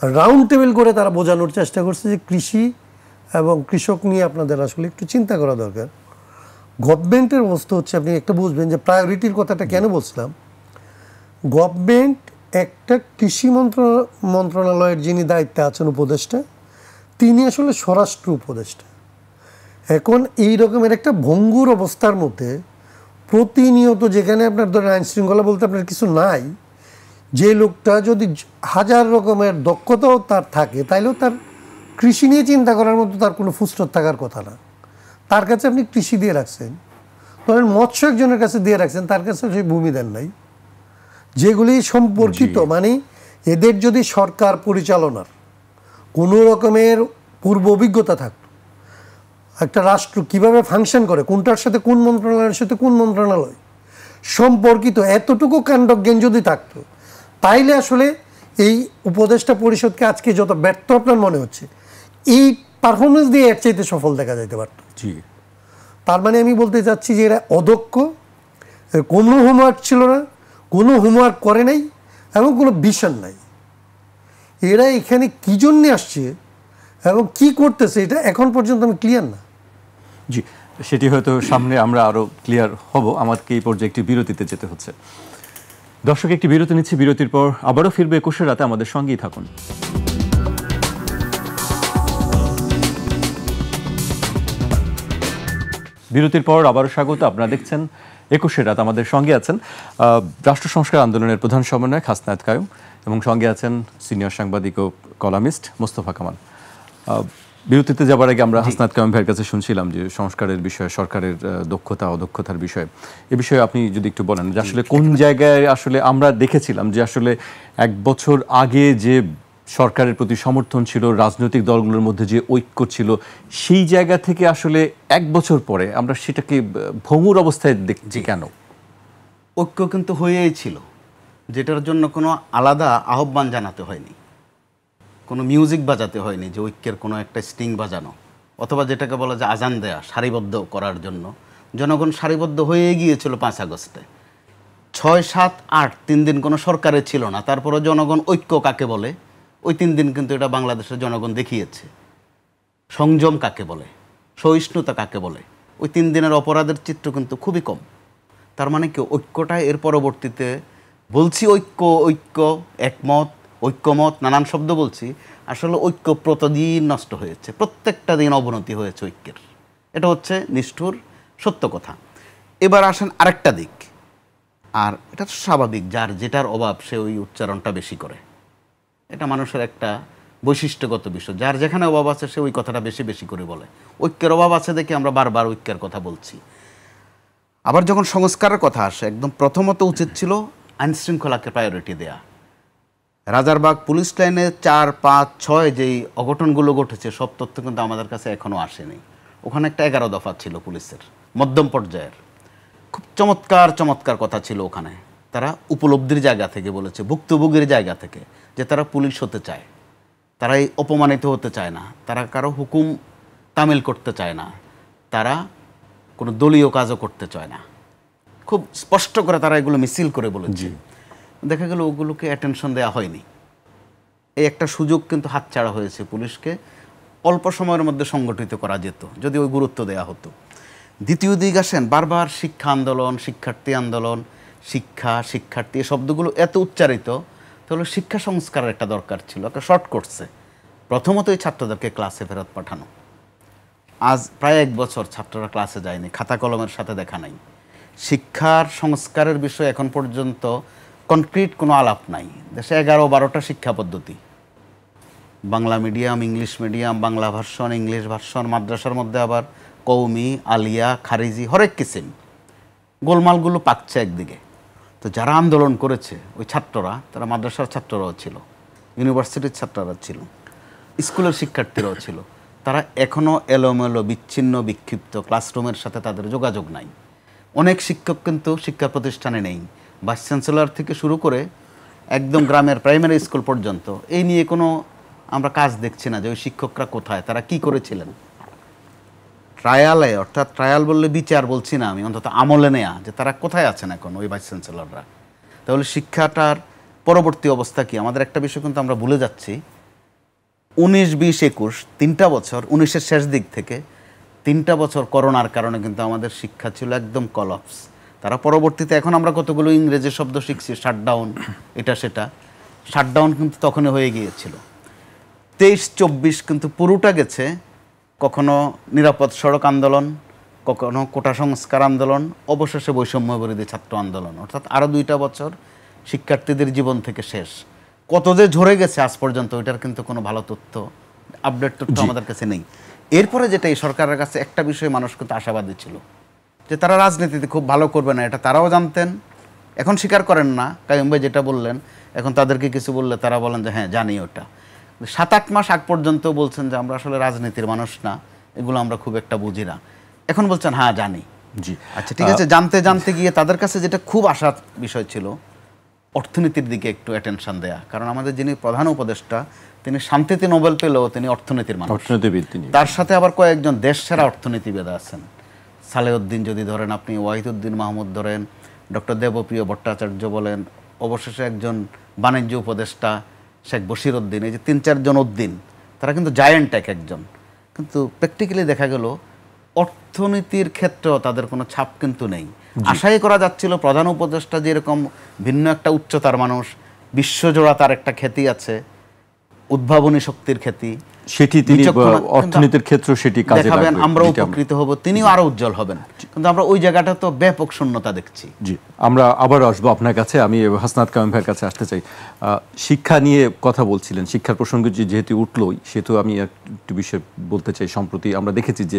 রাউন্ড টেবিল করে তারা বোঝানোর চেষ্টা করছে যে কৃষি এবং কৃষক নিয়ে আপনাদের আসলে একটু চিন্তা করা দরকার। গভর্নমেন্টের অবস্থা হচ্ছে, আপনি একটা বুঝবেন যে প্রায়োরিটির কথাটা কেন বলছিলাম। গভর্নমেন্ট একটা কৃষি মন্ত্রণালয়ের যিনি দায়িত্বে আছেন উপদেষ্টা, তিনি আসলে স্বরাষ্ট্র উপদেষ্টা। এখন এই রকমের একটা ভঙ্গুর অবস্থার মধ্যে প্রতিনিয়ত, যেখানে আপনার ধরেন আইন শৃঙ্খলা বলতে আপনার কিছু নাই, যে লোকটা যদি 1000 রকমের দক্ষতাও তার থাকে, তাইলেও তার কৃষি নিয়ে চিন্তা করার মতো তার কোনো ফুসরত থাকার কথা না। তার কাছে আপনি কৃষি দিয়ে রাখছেন, ধরেন মৎস্য একজনের কাছে দিয়ে রাখছেন, তার কাছে সেই ভূমি দেন নাই, যেগুলি সম্পর্কিত মানে এদের যদি সরকার পরিচালনার কোনো রকমের পূর্ব অভিজ্ঞতা থাকতো, একটা রাষ্ট্র কিভাবে ফাংশন করে, কোনটার সাথে কোন মন্ত্রণালয়ের সাথে কোন মন্ত্রণালয় সম্পর্কিত, এতটুকু কাণ্ডজ্ঞান যদি থাকতো, তাইলে আসলে এই উপদেষ্টা পরিষদকে আজকে যত ব্যর্থ আপনার মনে হচ্ছে, এই পারফরমেন্স দিয়ে এর চাইতে সফল দেখা যাইতে পারত। জি, তার মানে আমি বলতে চাচ্ছি যে এরা অদক্ষ, এর কোনো হোমওয়ার্ক ছিল না, কোনো হোমওয়ার্ক করে নাই এবং কোনো ভিশন নাই। এরা এখানে কী জন্যে আসছে এবং কি করতেছে এটা এখন পর্যন্ত আমি ক্লিয়ার না। জি, সেটি হয়তো সামনে আমরা আরো ক্লিয়ার হব। আমাদেরকে এই পর্যায়ে একটি বিরতিতে যেতে হচ্ছে। দর্শক, একটি বিরতি নিচ্ছি, বিরতির পর আবারও ফিরবে 21 রাতে, আমাদের সঙ্গেই থাকুন। বিরতির পর আবারও স্বাগত। আপনারা দেখছেন 21 রাত, আমাদের সঙ্গে আছেন রাষ্ট্র সংস্কার আন্দোলনের প্রধান সমন্বয়ক হাসনাত কায়ুম এবং সঙ্গে আছেন সিনিয়র সাংবাদিক ও কলামিস্ট মোস্তফা কামাল। বিরতিতে যাবার আগে আমরা হাসনাত কায়ুম ভাইয়ের কাছে শুনছিলাম যে সংস্কারের বিষয়ে, সরকারের দক্ষতা অদক্ষতার বিষয়ে, এ বিষয়ে আপনি যদি একটু বলেন যে আসলে কোন জায়গায় আসলে আমরা দেখেছিলাম যে আসলে এক বছর আগে যে সরকারের প্রতি সমর্থন ছিল, রাজনৈতিক দলগুলোর মধ্যে যে ঐক্য ছিল, সেই জায়গা থেকে আসলে এক বছর পরে আমরা সেটাকে ভঙ্গুর অবস্থায় দেখছি কেন? ঐক্য কিন্তু হয়েই ছিল, যেটার জন্য কোনো আলাদা আহ্বান জানাতে হয়নি, কোনো মিউজিক বাজাতে হয়নি যে ঐক্যের কোনো একটা স্ট্রিং বাজানো, অথবা যেটাকে বলা যায় আজান দেয়া সারিবদ্ধ করার জন্য। জনগণ সারিবদ্ধ হয়ে গিয়েছিল 5 আগস্টে। 6, 7, 8 3 দিন কোনো সরকারে ছিল না, তারপরে জনগণ ঐক্য কাকে বলে ওই 3 দিন কিন্তু এটা বাংলাদেশের জনগণ দেখিয়েছে। সংযম কাকে বলে, সহিষ্ণুতা কাকে বলে, ওই 3 দিনের অপরাধের চিত্র কিন্তু খুবই কম। তার মানে কি ঐক্যটা এর পরবর্তীতে বলছি ঐক্য একমত, ঐক্যমত, নানান শব্দ বলছি, আসলে ঐক্য প্রতিদিন নষ্ট হয়েছে, প্রত্যেকটা দিন অবনতি হয়েছে ঐক্যের। এটা হচ্ছে নিষ্ঠুর সত্য কথা। এবার আসেন আরেকটা দিক, আর এটা তো স্বাভাবিক, যার যেটার অভাব সে ওই উচ্চারণটা বেশি করে, এটা মানুষের একটা বৈশিষ্ট্যগত বিষয়। যার যেখানে অভাব আছে সে ওই কথাটা বেশি বেশি করে বলে। ঐক্যের অভাব আছে দেখে আমরা বারবার ঐক্যের কথা বলছি। আবার যখন সংস্কারের কথা আসে, একদম প্রথমত উচিত ছিল আইনশৃঙ্খলাকে প্রায়োরিটি দেয়া। রাজারবাগ পুলিশ লাইনে 4, 5, 6 যেই অঘটনগুলো ঘটেছে, সব তথ্য কিন্তু আমাদের কাছে এখনও আসেনি। ওখানে একটা 11 দফা ছিল পুলিশের, মধ্যম পর্যায়ের, খুব চমৎকার চমৎকার কথা ছিল ওখানে। তারা উপলব্ধির জায়গা থেকে বলেছে, ভুক্তভোগীর জায়গা থেকে, যে তারা পুলিশ হতে চায়, তারা এই অপমানিত হতে চায় না, তারা কারো হুকুম তামিল করতে চায় না, তারা কোনো দলীয় কাজও করতে চায় না। খুব স্পষ্ট করে তারা এগুলো মিছিল করে বলেছে। দেখা গেল ওগুলোকে অ্যাটেনশন দেওয়া হয়নি। এই একটা সুযোগ কিন্তু হাতছাড়া হয়েছে পুলিশকে। অল্প সময়ের মধ্যে সংগঠিত করা যেত যদি ওই গুরুত্ব দেওয়া হতো। দ্বিতীয় দিক আসেন, বারবার শিক্ষা আন্দোলন, শিক্ষার্থী আন্দোলন, শিক্ষার্থী এই শব্দগুলো এত উচ্চারিত, তাহলে শিক্ষা সংস্কারের একটা দরকার ছিল, একটা শর্ট কোর্সে। প্রথমত এই ছাত্রদেরকে ক্লাসে ফেরত পাঠানো। আজ প্রায় 1 বছর ছাত্ররা ক্লাসে যায়নি, খাতা কলমের সাথে দেখা নাই। শিক্ষার সংস্কারের বিষয়ে এখন পর্যন্ত কনক্রিট কোনো আলাপ নাই। দেশে 11-12টা শিক্ষা পদ্ধতি, Bangla medium, English medium, Bangla version, English version, মাদ্রাসার মধ্যে আবার কৌমি, আলিয়া, খারিজি, হরেক কিসিম। গোলমালগুলো পাকছে একদিকে। তো যারা আন্দোলন করেছে ওই ছাত্ররা, তারা মাদ্রাসার ছাত্ররাও ছিল, ইউনিভার্সিটির ছাত্ররা ছিল, স্কুলের শিক্ষার্থীরাও ছিল। তারা এখনও এলোমেলো, বিচ্ছিন্ন, বিক্ষিপ্ত, ক্লাসরুমের সাথে তাদের যোগাযোগ নাই। অনেক শিক্ষক কিন্তু শিক্ষা প্রতিষ্ঠানে নেই, ভাইস চ্যান্সেলর থেকে শুরু করে একদম গ্রামের প্রাইমারি স্কুল পর্যন্ত এই নিয়ে কোনো আমরা কাজ দেখছি না যে ওই শিক্ষকরা কোথায়, তারা কি করেছিলেন। ট্রায়ালে, অর্থাৎ ট্রায়াল বললে বিচার বলছি না আমি, অন্তত আমলে নেয়া, যে তারা কোথায় আছেন এখন ওই ভাইস চ্যান্সেলররা। তাহলে শিক্ষাটার পরবর্তী অবস্থা কি? আমাদের একটা বিষয় কিন্তু আমরা ভুলে যাচ্ছি। 19, 20, 21 3টা বছর, 19-এর শেষ দিক থেকে 3টা বছর করোনার কারণে কিন্তু আমাদের শিক্ষা ছিল একদম কলাপস। তারা পরবর্তীতে, এখন আমরা কতগুলো ইংরেজি শব্দ শিখছি, শাটডাউন, এটা সেটা, শাটডাউন কিন্তু তখনই হয়ে গিয়েছিল। 23-24 কিন্তু পুরোটা গেছে কখনো নিরাপদ সড়ক আন্দোলন, কখনো কোটা সংস্কার আন্দোলন, অবশেষে বৈষম্য বিরোধী ছাত্র আন্দোলন। অর্থাৎ আরও 2টা বছর শিক্ষার্থীদের জীবন থেকে শেষ। কত যে ঝরে গেছে আজ পর্যন্ত, ওইটার কিন্তু কোনো ভালো তথ্য, আপডেট তথ্য আমাদের কাছে নেই। এরপরে যেটা, এই সরকারের কাছে একটা বিষয়ে মানুষ কিন্তু আশাবাদী ছিল, যে তারা রাজনীতিতে খুব ভালো করবে না, এটা তারাও জানতেন। এখন স্বীকার করেন না, কাইয়ুম ভাই যেটা বললেন, এখন তাদেরকে কিছু বললে তারা বলেন যে হ্যাঁ জানি ওটা। 7-8 মাস আগ পর্যন্ত বলছেন যে আমরা আসলে রাজনীতির মানুষ না, এগুলো আমরা খুব একটা বুঝি না। এখন বলছেন হ্যাঁ জানি। জি, আচ্ছা ঠিক আছে, জানতে জানতে গিয়ে তাদের কাছে যেটা খুব আশার বিষয় ছিল অর্থনীতির দিকে একটু অ্যাটেনশন দেয়া, কারণ আমাদের যিনি প্রধান উপদেষ্টা তিনি শান্তিতে নোবেল পেলেও তিনি অর্থনীতির মানুষ, অর্থনীতিবিদ তিনি। তার সাথে আবার কয়েকজন দেশ সেরা অর্থনীতিবিদ আছেন। সালেউদ্দিন যদি ধরেন আপনি, ওয়াহিদুদ্দিন মাহমুদ ধরেন, ডক্টর দেবপ্রিয় ভট্টাচার্য বলেন, অবশেষে একজন বাণিজ্য উপদেষ্টা শেখ বশির উদ্দিন, এই যে 3-4 জন উদ্দিন, তারা কিন্তু জায়ান্ট এক একজন। কিন্তু প্র্যাকটিক্যালি দেখা গেল অর্থনীতির ক্ষেত্রেও তাদের কোনো ছাপ কিন্তু নেই। আশাই করা যাচ্ছিল প্রধান উপদেষ্টা যেরকম ভিন্ন একটা উচ্চতার মানুষ, বিশ্বজোড়া তার একটা খ্যাতি আছে, উদ্ভাবনী শক্তির খ্যাতি, সেটি তিনি অর্থনীতির ক্ষেত্রে সেটি কাজে দেখাবেন, লাগবে, আমরা যেটা উপকৃত হব, তিনিও আরো উজ্জ্বল হবেন। কিন্তু আমরা ওই জায়গাটা তো ব্যাপক শূন্যতা দেখছি। জি, আমরা আবার আসবো আপনার কাছে। আমি হাসনাত কাইয়ুম ভাইয়ের কাছে আসতে চাই। শিক্ষা নিয়ে কথা বলছিলেন, শিক্ষার প্রসঙ্গ যেহেতু উঠলই সেহেতু আমি একটু বিষয় বলতে চাই। সম্প্রতি আমরা দেখেছি যে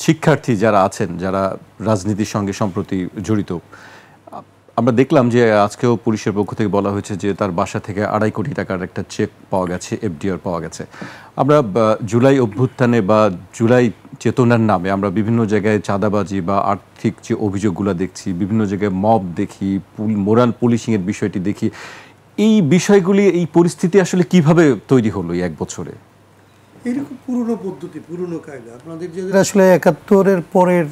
শিক্ষার্থী যারা আছেন, যারা রাজনীতির সঙ্গে সম্প্রতি জড়িত, আমরা দেখলাম যে আজকেও পুলিশের পক্ষ থেকে বলা হয়েছে যে তার বাসা থেকে 2.5 কোটি টাকার একটা চেক পাওয়া গেছে, এফডিআর পাওয়া গেছে। আমরা জুলাই অভ্যুত্থানে বা জুলাই চেতনার নামে আমরা বিভিন্ন জায়গায় চাঁদাবাজি বা আর্থিক যে অভিযোগগুলো দেখছি, বিভিন্ন জায়গায় মব দেখি, মোরাল পুলিশিংয়ের বিষয়টি দেখি। এই বিষয়গুলি, এই পরিস্থিতি আসলে কিভাবে তৈরি হলো এই 1 বছরে? এরকম পুরনো পদ্ধতি, পুরনো কায়দা। আপনাদের যাদের আসলে 71-এর পরের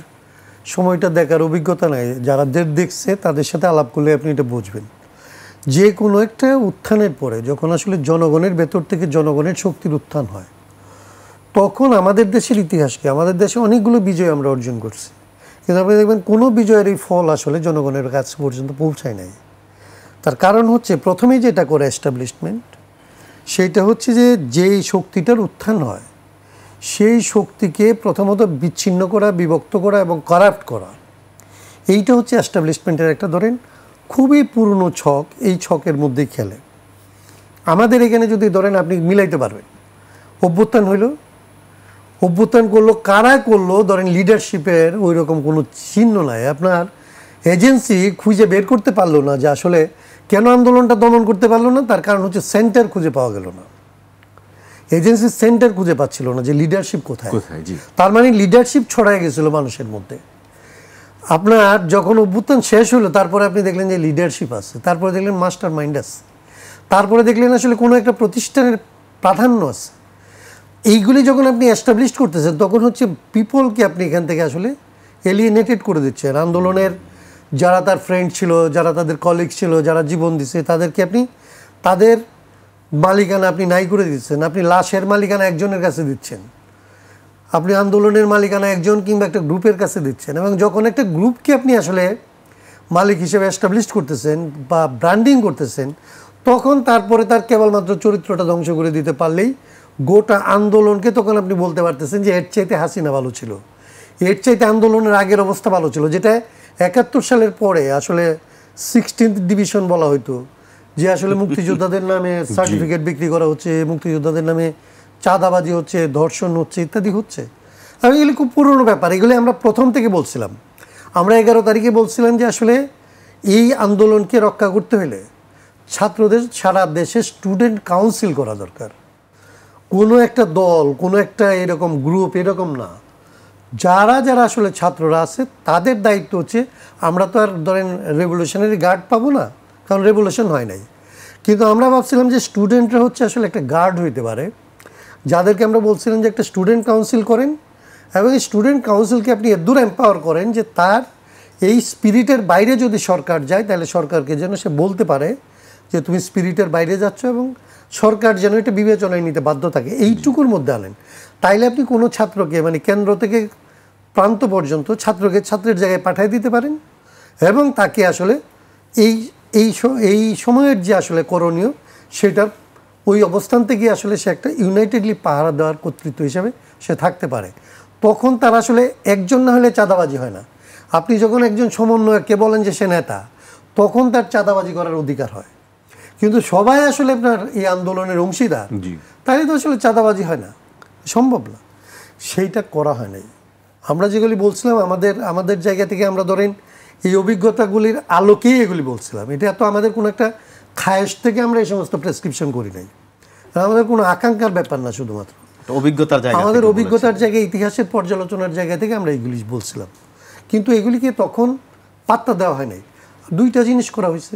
সময়টা দেখার অভিজ্ঞতা নাই, যারা দেখছে তাদের সাথে আলাপ করলে আপনি এটা বুঝবেন। যে কোনো একটা উত্থানের পরে যখন আসলে জনগণের ভেতর থেকে জনগণের শক্তির উত্থান হয়, তখন আমাদের দেশের ইতিহাসকে, আমাদের দেশে অনেকগুলো বিজয় আমরা অর্জন করছি, কিন্তু আপনি দেখবেন কোনো বিজয়ের এই ফল আসলে জনগণের কাছে পর্যন্ত পৌঁছায় নাই। তার কারণ হচ্ছে প্রথমেই যেটা করে এস্টাবলিশমেন্ট, সেইটা হচ্ছে যে যেই শক্তিটার উত্থান হয় সেই শক্তিকে প্রথমত বিচ্ছিন্ন করা, বিভক্ত করা এবং কারাপ্ট করা। এইটা হচ্ছে এস্টাবলিশমেন্টের একটা ধরেন খুবই পুরনো ছক। এই ছকের মধ্যেই খেলে। আমাদের এখানে যদি ধরেন আপনি মিলাইতে পারবেন, অভ্যুত্থান হইল, অভ্যুত্থান করলো, কারা করলো, ধরেন লিডারশিপের ওই রকম কোনো চিহ্ন নাই। আপনার এজেন্সি খুঁজে বের করতে পারলো না যে আসলে কেন আন্দোলনটা দমন করতে পারলো না। তার কারণ হচ্ছে সেন্টার খুঁজে পাওয়া গেল না। এজেন্সি সেন্টার খুঁজে পাচ্ছিল না যে লিডারশিপ কোথায়। তার মানে লিডারশিপ ছড়ায় গেছিল মানুষের মধ্যে। আপনার যখন অভ্যুত্থান শেষ হলো, তারপরে আপনি দেখলেন যে লিডারশিপ আছে, তারপরে দেখলেন মাস্টার মাইন্ড আছে, তারপরে দেখলেন আসলে কোনো একটা প্রতিষ্ঠানের প্রাধান্য আছে। এইগুলি যখন আপনি এস্টাবলিশ করতেছেন, তখন হচ্ছে পিপলকে আপনি এখান থেকে আসলে এলিয়েনেটেড করে দিচ্ছেন। আন্দোলনের যারা তার ফ্রেন্ড ছিল, যারা তাদের কলিগ ছিল, যারা জীবন দিচ্ছে, তাদেরকে আপনি তাদের মালিকানা আপনি নাই করে দিচ্ছেন। আপনি লাশের মালিকানা একজনের কাছে দিচ্ছেন, আপনি আন্দোলনের মালিকানা একজন কিংবা একটা গ্রুপের কাছে দিচ্ছেন। এবং যখন একটা গ্রুপকে আপনি আসলে মালিক হিসেবে এস্টাবলিশ করতেছেন বা ব্র্যান্ডিং করতেছেন, তখন তারপরে তার কেবলমাত্র চরিত্রটা ধ্বংস করে দিতে পারলেই গোটা আন্দোলনকে তখন আপনি বলতে পারতেছেন যে এর চাইতে হাসিনা ভালো ছিল, এর চাইতে আন্দোলনের আগের অবস্থা ভালো ছিল। যেটা 71 সালের পরে আসলে 16th ডিভিশন বলা হইতো, যে আসলে মুক্তিযোদ্ধাদের নামে সার্টিফিকেট বিক্রি করা হচ্ছে, মুক্তিযোদ্ধাদের নামে চাঁদাবাজি হচ্ছে, ধর্ষণ হচ্ছে, ইত্যাদি হচ্ছে। আর এগুলি খুব পুরনো ব্যাপার। এগুলি আমরা প্রথম থেকে বলছিলাম। আমরা 11 তারিখে বলছিলাম যে আসলে এই আন্দোলনকে রক্ষা করতে হলে ছাত্রদের সারা দেশে স্টুডেন্ট কাউন্সিল করা দরকার। কোনো একটা দল, কোনো একটা এরকম গ্রুপ এরকম না, যারা যারা আসলে ছাত্ররা আছে তাদের দায়িত্ব হচ্ছে। আমরা তো আর ধরেন রেভলিউশনারি গার্ড পাবো না, কারণ রেভলিউশন হয় নাই। কিন্তু আমরা ভাবছিলাম যে স্টুডেন্টরা হচ্ছে আসলে একটা গার্ড হইতে পারে, যাদেরকে আমরা বলছিলাম যে একটা স্টুডেন্ট কাউন্সিল করেন, এবং এই স্টুডেন্ট কাউন্সিলকে আপনি এদূর এম্পাওয়ার করেন যে তার এই স্পিরিটের বাইরে যদি সরকার যায়, তাহলে সরকারকে যেন সে বলতে পারে যে তুমি স্পিরিটের বাইরে যাচ্ছ, এবং সরকার যেন এটা বিবেচনায় নিতে বাধ্য থাকে। এইটুকুর মধ্যে আনেন, তাইলে আপনি কোনো ছাত্রকে মানে কেন্দ্র থেকে প্রান্ত পর্যন্ত ছাত্রের জায়গায় পাঠিয়ে দিতে পারেন, এবং তাকে আসলে এই সময়ের যে আসলে করণীয় সেটা ওই অবস্থান থেকে আসলে সে একটা ইউনাইটেডলি পাহারা দেওয়ার কর্তৃত্ব হিসাবে সে থাকতে পারে। তখন তার আসলে একজন না হলে চাঁদাবাজি হয় না। আপনি যখন একজন সমন্বয়ককে বলেন যে সে নেতা, তখন তার চাঁদাবাজি করার অধিকার হয়। কিন্তু সবাই আসলে আপনার এই আন্দোলনের অংশীদার, তাই তো আসলে চাঁদাবাজি হয় না, সম্ভব না। সেইটা করা হয় নাই। আমরা যেগুলি বলছিলাম আমাদের জায়গা থেকে আমরা ধরেন এই অভিজ্ঞতাগুলির আলোকেই এগুলি বলছিলাম। এটা তো আমাদের কোনো একটা খায়েশ থেকে আমরা এই সমস্ত প্রেসক্রিপশন করি নাই, আমাদের কোনো আকাঙ্ক্ষার ব্যাপার না, শুধুমাত্র অভিজ্ঞতার জায়গা আমাদের অভিজ্ঞতার জায়গায়, ইতিহাসের পর্যালোচনার জায়গা থেকে আমরা এগুলি বলছিলাম। কিন্তু এগুলিকে তখন পাত্তা দেওয়া হয় নাই। দুইটা জিনিস করা হয়েছে,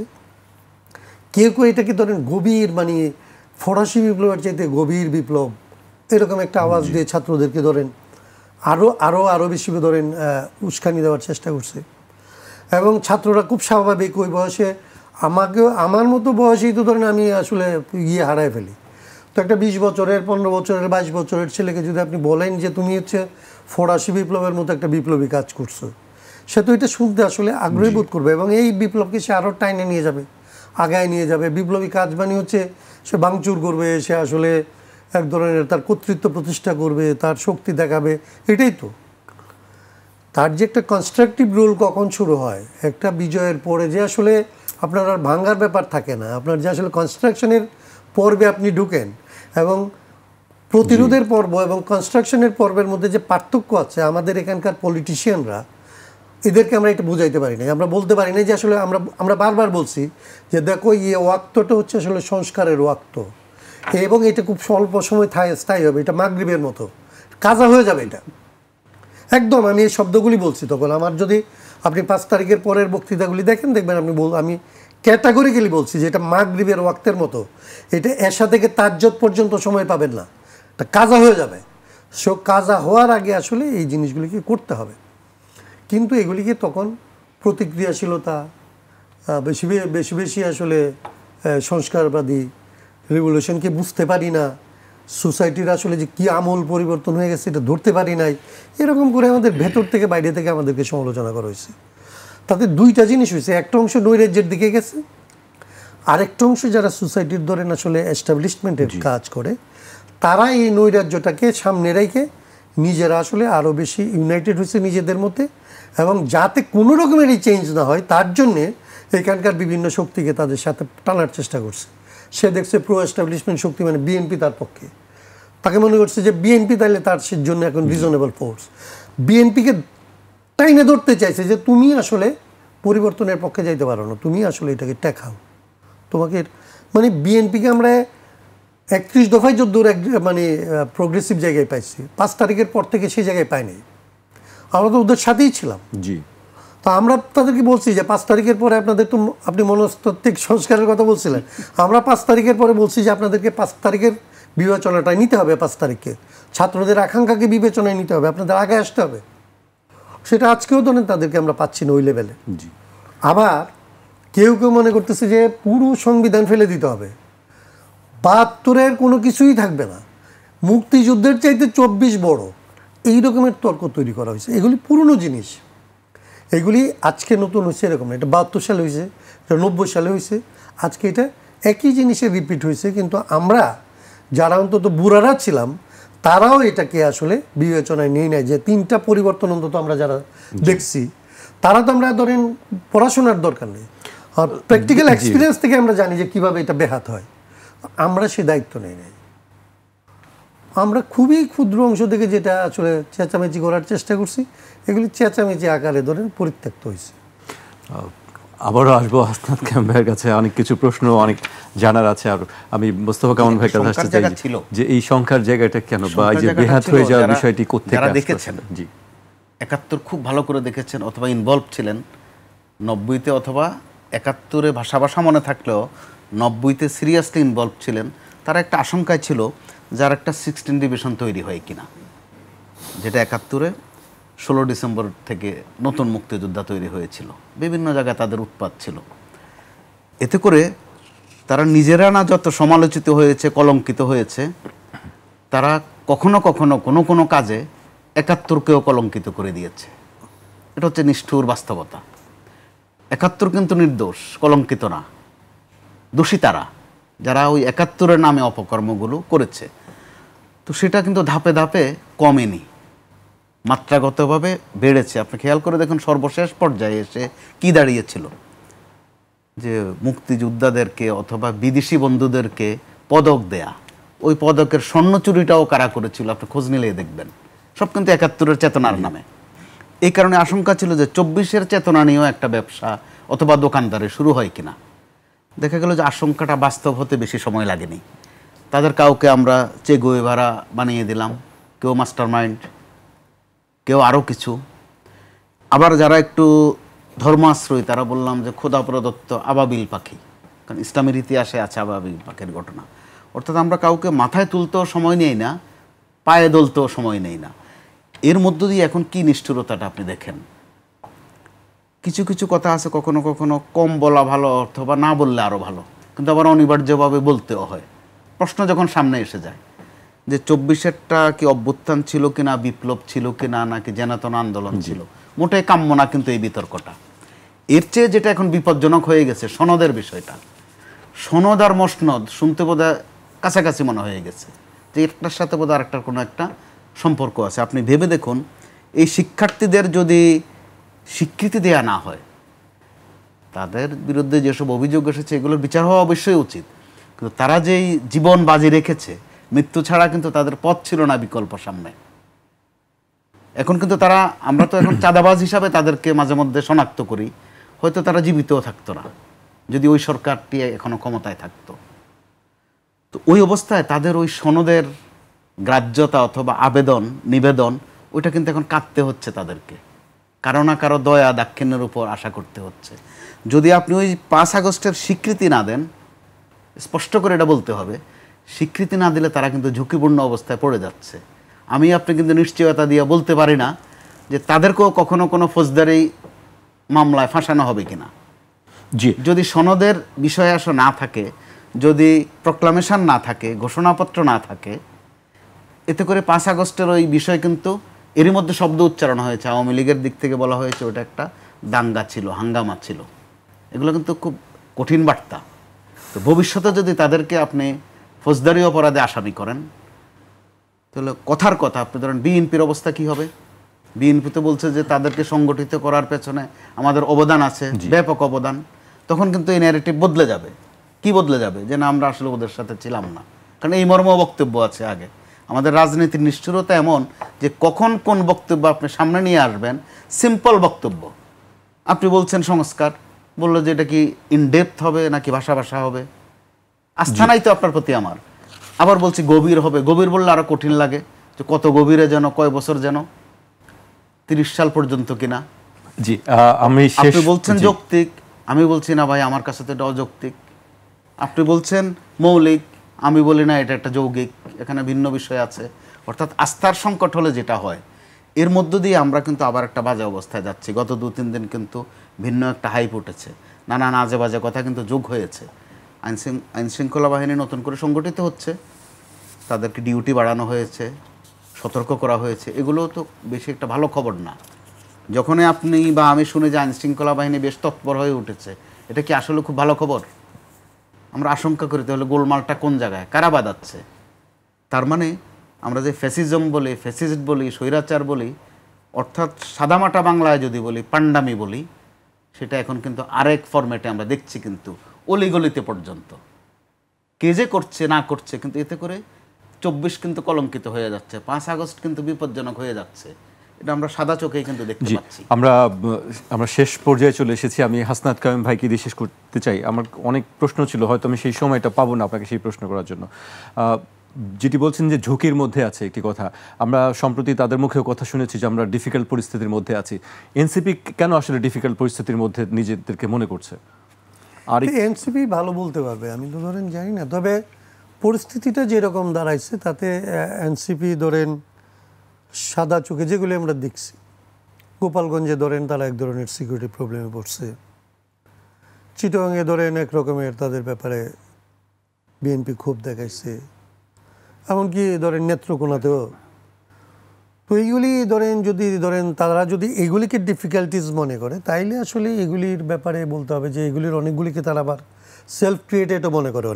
কেউ কেউ এটাকে ধরেন গভীর, মানে ফরাসি বিপ্লবের চাইতে গভীর বিপ্লব এরকম একটা আওয়াজ দিয়ে ছাত্রদেরকে ধরেন আরও বেশি ধরেন উস্কানি দেওয়ার চেষ্টা করছে। এবং ছাত্ররা খুব স্বাভাবিক ওই বয়সে, আমার মতো বয়সেই তো ধরেন আমি আসলে হারায় ফেলি। তো একটা 20 বছরের 15 বছরের 22 বছরের ছেলেকে যদি আপনি বলেন যে তুমি হচ্ছে ফরাসি বিপ্লবের মতো একটা বিপ্লবী কাজ করছো, সে তো এটা শুনতে আসলে আগ্রহী বোধ করবে এবং এই বিপ্লবকে সে আরও টাইনে নিয়ে যাবে, আগায় নিয়ে যাবে। বিপ্লবী কাজ মানে হচ্ছে সে ভাঙচুর করবে, সে আসলে এক ধরনের তার কর্তৃত্ব প্রতিষ্ঠা করবে, তার শক্তি দেখাবে, এটাই তো। তার যে একটা কনস্ট্রাকটিভ রোল কখন শুরু হয়, একটা বিজয়ের পরে যে আসলে আপনার আর ভাঙার ব্যাপার থাকে না, আপনার যে আসলে কনস্ট্রাকশনের পর্বে আপনি ঢুকেন এবং প্রতিরোধের পর্ব এবং কনস্ট্রাকশনের পর্বের মধ্যে যে পার্থক্য আছে, আমাদের এখানকার পলিটিশিয়ানরা এদেরকে আমরা এটা বুঝাইতে পারি না। আমরা বলতে পারি না যে আসলে আমরা বারবার বলছি যে দেখো এই ওয়াক্তটা হচ্ছে আসলে সংস্কারের ওয়াক্ত এবং এটা খুব স্বল্প সময় স্থায়ী হবে, এটা মাগরিবের মতো কাজা হয়ে যাবে এটা একদম। আমি এই শব্দগুলি বলছি তখন। আমার যদি আপনি 5 তারিখের পরের বক্তৃতাগুলি দেখেন, দেখবেন আমি ক্যাটাগরিক্যালি বলছি যে এটা মাগরিবের ওয়াক্তের মতো, এটা এশা থেকে তাজ্জুদ পর্যন্ত সময় পাবেন না, এটা কাজা হয়ে যাবে। সো কাজা হওয়ার আগে আসলে এই জিনিসগুলিকে করতে হবে। কিন্তু এগুলিকে তখন প্রতিক্রিয়াশীলতা, বেশি বেশি আসলে সংস্কারবাদী রেভলিউশনকে বুঝতে পারি না, সোসাইটির আসলে যে কী আমূল পরিবর্তন হয়ে গেছে এটা ধরতে পারি নাই, এরকম করে আমাদের ভেতর থেকে বাইরে থেকে আমাদেরকে সমালোচনা করা হয়েছে। তাতে দুইটা জিনিস হয়েছে, একটা অংশ নৈরাজ্যের দিকে গেছে, আরেকটা অংশ যারা সোসাইটির ধরেন আসলে এস্টাবলিশমেন্টের কাজ করে, তারা এই নৈরাজ্যটাকে সামনে রেখে নিজেরা আসলে আরও বেশি ইউনাইটেড হয়েছে নিজেদের মধ্যে, এবং যাতে কোনো রকমের এই চেঞ্জ না হয় তার জন্যে এখানকার বিভিন্ন শক্তিকে তাদের সাথে টানার চেষ্টা করছে। সে দেখছে প্রো এস্টাবলিশমেন্ট শক্তি মানে বিএনপি তার পক্ষে, তাকে মনে করছে যে বিএনপি তাহলে তার জন্য এখন রিজনেবল ফোর্স। বিএনপিকে টাইনে ধরতে চাইছে যে তুমি আসলে পরিবর্তনের পক্ষে যাইতে পারো না, তুমি আসলে এটাকে টেকাও, তোমাকে মানে বিএনপিকে আমরা 31 দফায় যদ্দূর মানে প্রোগ্রেসিভ জায়গায় পাইছি, 5 তারিখের পর থেকে সেই জায়গায় পাইনি। আমরা তো ওদের সাথেই ছিলাম। জি, তো আমরা তাদেরকে বলছি যে 5 তারিখের পরে আপনাদের তো, আপনি মনস্তাত্ত্বিক সংস্কারের কথা বলছিলেন, আমরা 5 তারিখের পরে বলছি যে আপনাদেরকে 5 তারিখের বিবেচনাটা নিতে হবে, 5 তারিখে ছাত্রদের আকাঙ্ক্ষাকে বিবেচনায় নিতে হবে, আপনাদের আগে আসতে হবে। সেটা আজকেও ধরেন তাদেরকে আমরা পাচ্ছি না ওই লেভেলে। জি। আবার কেউ কেউ মনে করতেছে যে পুরো সংবিধান ফেলে দিতে হবে, 72-এর কোনো কিছুই থাকবে না, মুক্তিযুদ্ধের চাইতে 24 বড়, এই রকমের তর্ক তৈরি করা হয়েছে। এগুলি পুরনো জিনিস, এগুলি আজকে নতুন হয়েছে এরকম না। এটা 72 সালে হয়েছে, এটা 90 সালে হয়েছে, আজকে এটা একই জিনিসের রিপিট হয়েছে। কিন্তু আমরা যারা অন্তত বুড়ারা ছিলাম তারাও এটাকে আসলে বিবেচনায় নিয়ে নেয় যে 3টা পরিবর্তন অন্তত আমরা যারা দেখছি, তারা তো আমরা ধরেন পড়াশোনার দরকার নেই, প্র্যাকটিক্যাল এক্সপিরিয়েন্স থেকে আমরা জানি যে কীভাবে এটা ব্যাহত হয়। আমরা সে দায়িত্ব নেই নাই। আমরা খুবই ক্ষুদ্র অংশ থেকে যেটা আসলে চেঁচামেচি করার চেষ্টা করছি, এগুলি চেঁচামেচি আকারে ধরেন পরিত্যক্ত হয়েছে। আবারও আসবো হাসনাত কায়ুম ভাইয়ের কাছে, অনেক কিছু প্রশ্ন অনেক জানার আছে। আর আমি মোস্তফা কামাল ভাইয়ের কাছে আসতে চাই যে এই সংখ্যার জায়গাটা কেন, বা এই যে বেহাত হয়ে যাওয়ার বিষয়টি কোত্থেকে যারা দেখেছেন, জি 71 খুব ভালো করে দেখেছেন অথবা ইনভলভ ছিলেন, 90-তে অথবা 71-এ ভাষা মনে থাকলেও 90-তে সিরিয়াসলি ইনভলভ ছিলেন, তারা একটা আশঙ্কায় ছিল যার একটা 16 ডিভিশন তৈরি হয় কিনা, যেটা 71-এ 16 ডিসেম্বর থেকে নতুন মুক্তিযোদ্ধা তৈরি হয়েছিল, বিভিন্ন জায়গায় তাদের উৎপাত ছিল। এতে করে তারা নিজেরা না যত সমালোচিত হয়েছে, কলঙ্কিত হয়েছে, তারা কখনো কখনো কোনো কাজে 71-কেও কলঙ্কিত করে দিয়েছে। এটা হচ্ছে নিষ্ঠুর বাস্তবতা। 71 কিন্তু নির্দোষ, কলঙ্কিত না, দোষী তারা যারা ওই 71-এর নামে অপকর্মগুলো করেছে। তো সেটা কিন্তু ধাপে ধাপে কমেনি, মাত্রাগতভাবে বেড়েছে। আপনি খেয়াল করে দেখুন সর্বশেষ পর্যায়ে এসে কি দাঁড়িয়েছিল, যে মুক্তিযোদ্ধাদেরকে অথবা বিদেশি বন্ধুদেরকে পদক দেয়া, ওই পদকের স্বর্ণ চুরিটাও কারা করেছিল আপনি খোঁজ নিলেই দেখবেন, সব কিন্তু 71-এর চেতনার নামে। এই কারণে আশঙ্কা ছিল যে 24-এর চেতনা নিয়েও একটা ব্যবসা অথবা দোকানদারে শুরু হয় কিনা। দেখা গেল যে আশঙ্কাটা বাস্তব হতে বেশি সময় লাগেনি। তাদের কাউকে আমরা চে গুয়েভারা বানিয়ে দিলাম, কেউ মাস্টার মাইন্ড, কেউ আরও কিছু। আবার যারা একটু ধর্মাশ্রয়ী তারা বললাম যে খোদা প্রদত্ত আবাবিল পাখি, কারণ ইসলামের ইতিহাসে আছে আবাবিল পাখির ঘটনা। অর্থাৎ আমরা কাউকে মাথায় তুলতেও সময় নেই না, পায়ে দলতেও সময় নেই না। এর মধ্য দিয়ে এখন কি নিষ্ঠুরতাটা আপনি দেখেন। কিছু কিছু কথা আছে কখনো কখনো কম বলা ভালো অথবা না বললে আরও ভালো, কিন্তু আবার অনিবার্যভাবে বলতেও হয়। প্রশ্ন যখন সামনে এসে যায় যে 24-এরটা কি অভ্যুত্থান ছিল কিনা, বিপ্লব ছিল কিনা, নাকি জেনাতন আন্দোলন ছিল, মোটেই কাম্য না কিন্তু এই বিতর্কটা। এর চেয়ে যেটা এখন বিপজ্জনক হয়ে গেছে সনদের বিষয়টা। সনদ আর মসনদ শুনতে বোধহয় কাছাকাছি মনে হয়ে গেছে, যে একটার সাথে বোধহয় আরেকটার কোনো একটা সম্পর্ক আছে। আপনি ভেবে দেখুন, এই শিক্ষার্থীদের যদি স্বীকৃতি দেয়া না হয়, তাদের বিরুদ্ধে যেসব অভিযোগ এসেছে এগুলোর বিচার হওয়া অবশ্যই উচিত, কিন্তু তারা যেই জীবন বাজি রেখেছে, মৃত্যু ছাড়া কিন্তু তাদের পথ ছিল না বিকল্প সামনে। এখন কিন্তু তারা, আমরা তো এখন চাঁদাবাজ হিসাবে তাদেরকে মাঝে মধ্যে শনাক্ত করি, হয়তো তারা জীবিতও থাকতো না যদি ওই সরকারটি এখনো ক্ষমতায় থাকতো। তো ওই অবস্থায় তাদের ওই সনদের গ্রাহ্যতা অথবা আবেদন নিবেদন, ওইটা কিন্তু এখন কাটতে হচ্ছে তাদেরকে, কারো না কারো দয়া দাক্ষিণ্যের উপর আশা করতে হচ্ছে। যদি আপনি ওই 5 আগস্টের স্বীকৃতি না দেন, স্পষ্ট করে এটা বলতে হবে, স্বীকৃতি না দিলে তারা কিন্তু ঝুঁকিপূর্ণ অবস্থায় পড়ে যাচ্ছে। আমি আপনি কিন্তু নিশ্চয়তা দিয়ে বলতে পারি না যে তাদেরকেও কখনো কোনো ফৌজদারি মামলায় ফাঁসানো হবে কিনা। জি, যদি সনদের বিষয় আসা না থাকে, যদি প্রক্লামেশন না থাকে, ঘোষণাপত্র না থাকে, এতে করে 5 আগস্টের ওই বিষয় কিন্তু এরই মধ্যে শব্দ উচ্চারণ হয়েছে, আওয়ামী লীগের দিক থেকে বলা হয়েছে ওটা একটা দাঙ্গা ছিল, হাঙ্গামা ছিল। এগুলো কিন্তু খুব কঠিন বার্তা। তো ভবিষ্যতে যদি তাদেরকে আপনি ফৌজদারি অপরাধে আসামি করেন, তাহলে কথার কথা, আপনি ধরেন বিএনপির অবস্থা কি হবে? বিএনপি তো বলছে যে তাদেরকে সংগঠিত করার পেছনে আমাদের অবদান আছে, ব্যাপক অবদান। তখন কিন্তু এই ন্যারেটিভ বদলে যাবে। কি বদলে যাবে? যে না, আমরা আসলে ওদের সাথে ছিলাম না। কারণ এই মর্ম বক্তব্য আছে আগে। আমাদের রাজনীতির নিষ্ঠুরতা এমন যে কখন কোন বক্তব্য আপনি সামনে নিয়ে আসবেন, সিম্পল বক্তব্য। আপনি বলছেন সংস্কার, বললো যে এটা কি ইনডেপথ হবে নাকি ভাষা ভাষা হবে, আস্থা নাই তো আপনার প্রতি আমার। আবার বলছি গভীর হবে, গভীর বললে আরো কঠিন লাগে, যে কত গভীরে যেন, কয় বছর যেন, 30 সাল পর্যন্ত কিনা। জি, আমি আপনি বলছেন যৌক্তিক, আমি বলছি না ভাই আমার কাছে তো এটা অযৌক্তিক। আপনি বলছেন মৌলিক, আমি বলি না এটা একটা যৌগিক, এখানে ভিন্ন বিষয় আছে। অর্থাৎ আস্থার সংকট হলে যেটা হয়, এর মধ্য দিয়ে আমরা কিন্তু আবার একটা বাজে অবস্থায় যাচ্ছি। গত 2-3 দিন কিন্তু ভিন্ন একটা হাইপ উঠেছে, নানা আজে বাজে কথা কিন্তু যোগ হয়েছে। আইনশৃঙ্খলা বাহিনী নতুন করে সংগঠিত হচ্ছে, তাদেরকে ডিউটি বাড়ানো হয়েছে, সতর্ক করা হয়েছে। এগুলো তো বেশি একটা ভালো খবর না। যখনই আপনি বা আমি শুনে যে আইনশৃঙ্খলা বাহিনী বেশ তৎপর হয়ে উঠেছে, এটা কি আসলে খুব ভালো খবর? আমরা আশঙ্কা করি তাহলে গোলমালটা কোন জায়গায়, কারা বাঁধাচ্ছে? তার মানে আমরা যে ফ্যাসিজম বলি, ফ্যাসিস্ট বলি, স্বৈরাচার বলি, অর্থাৎ সাদামাটা বাংলায় যদি বলি, পান্ডামি বলি, সেটা এখন কিন্তু আরেক ফরম্যাটে আমরা দেখছি, কিন্তু অলিগলিতে পর্যন্ত। কে যে করছে না করছে, কিন্তু এতে করে 24 কিন্তু কলঙ্কিত হয়ে যাচ্ছে, 5 আগস্ট কিন্তু বিপজ্জনক হয়ে যাচ্ছে। এটা আমরা সাদা চোখেই কিন্তু দেখতে পাচ্ছি। আমরা শেষ পর্যায়ে চলে এসেছি। আমি হাসনাত কাইম ভাইকে দিয়ে শেষ করতে চাই। আমার অনেক প্রশ্ন ছিল, হয়তো আমি সেই সময়টা পাবো না আপনাকে সেই প্রশ্ন করার জন্য। যেটি বলছেন যে ঝুঁকির মধ্যে আছে একটি কথা, আমরা সম্প্রতি তাদের মুখেও কথা শুনেছি যে আমরা ডিফিকাল্ট পরিস্থিতির মধ্যে আছি। এনসিপি কেন আসলে ডিফিকাল্ট পরিস্থিতির মধ্যে নিজেদেরকে মনে করছে? আর এনসিপি ভালো বলতে পারবে, আমি তো ধরেন জানি না। তবে পরিস্থিতিটা যেরকম দাঁড়াইছে তাতে এনসিপি ধরেন সাদা চোখে যেগুলি আমরা দেখছি, গোপালগঞ্জে ধরেন তারা এক ধরনের সিকিউরিটি প্রবলেমে পড়ছে, চিটাগাংয়ে ধরেন এক রকমের তাদের ব্যাপারে বিএনপি ক্ষোভ দেখাইছে, এমনকি ধরেন নেত্রকোনাতেও। তো এইগুলি ধরেন যদি তারা যদি এগুলিকে ডিফিকাল্টিজ মনে করে, তাইলে আসলে এগুলির ব্যাপারে বলতে হবে যে এগুলির অনেকগুলিকে তারা আবার সেলফ ক্রিয়েটেডও মনে করে।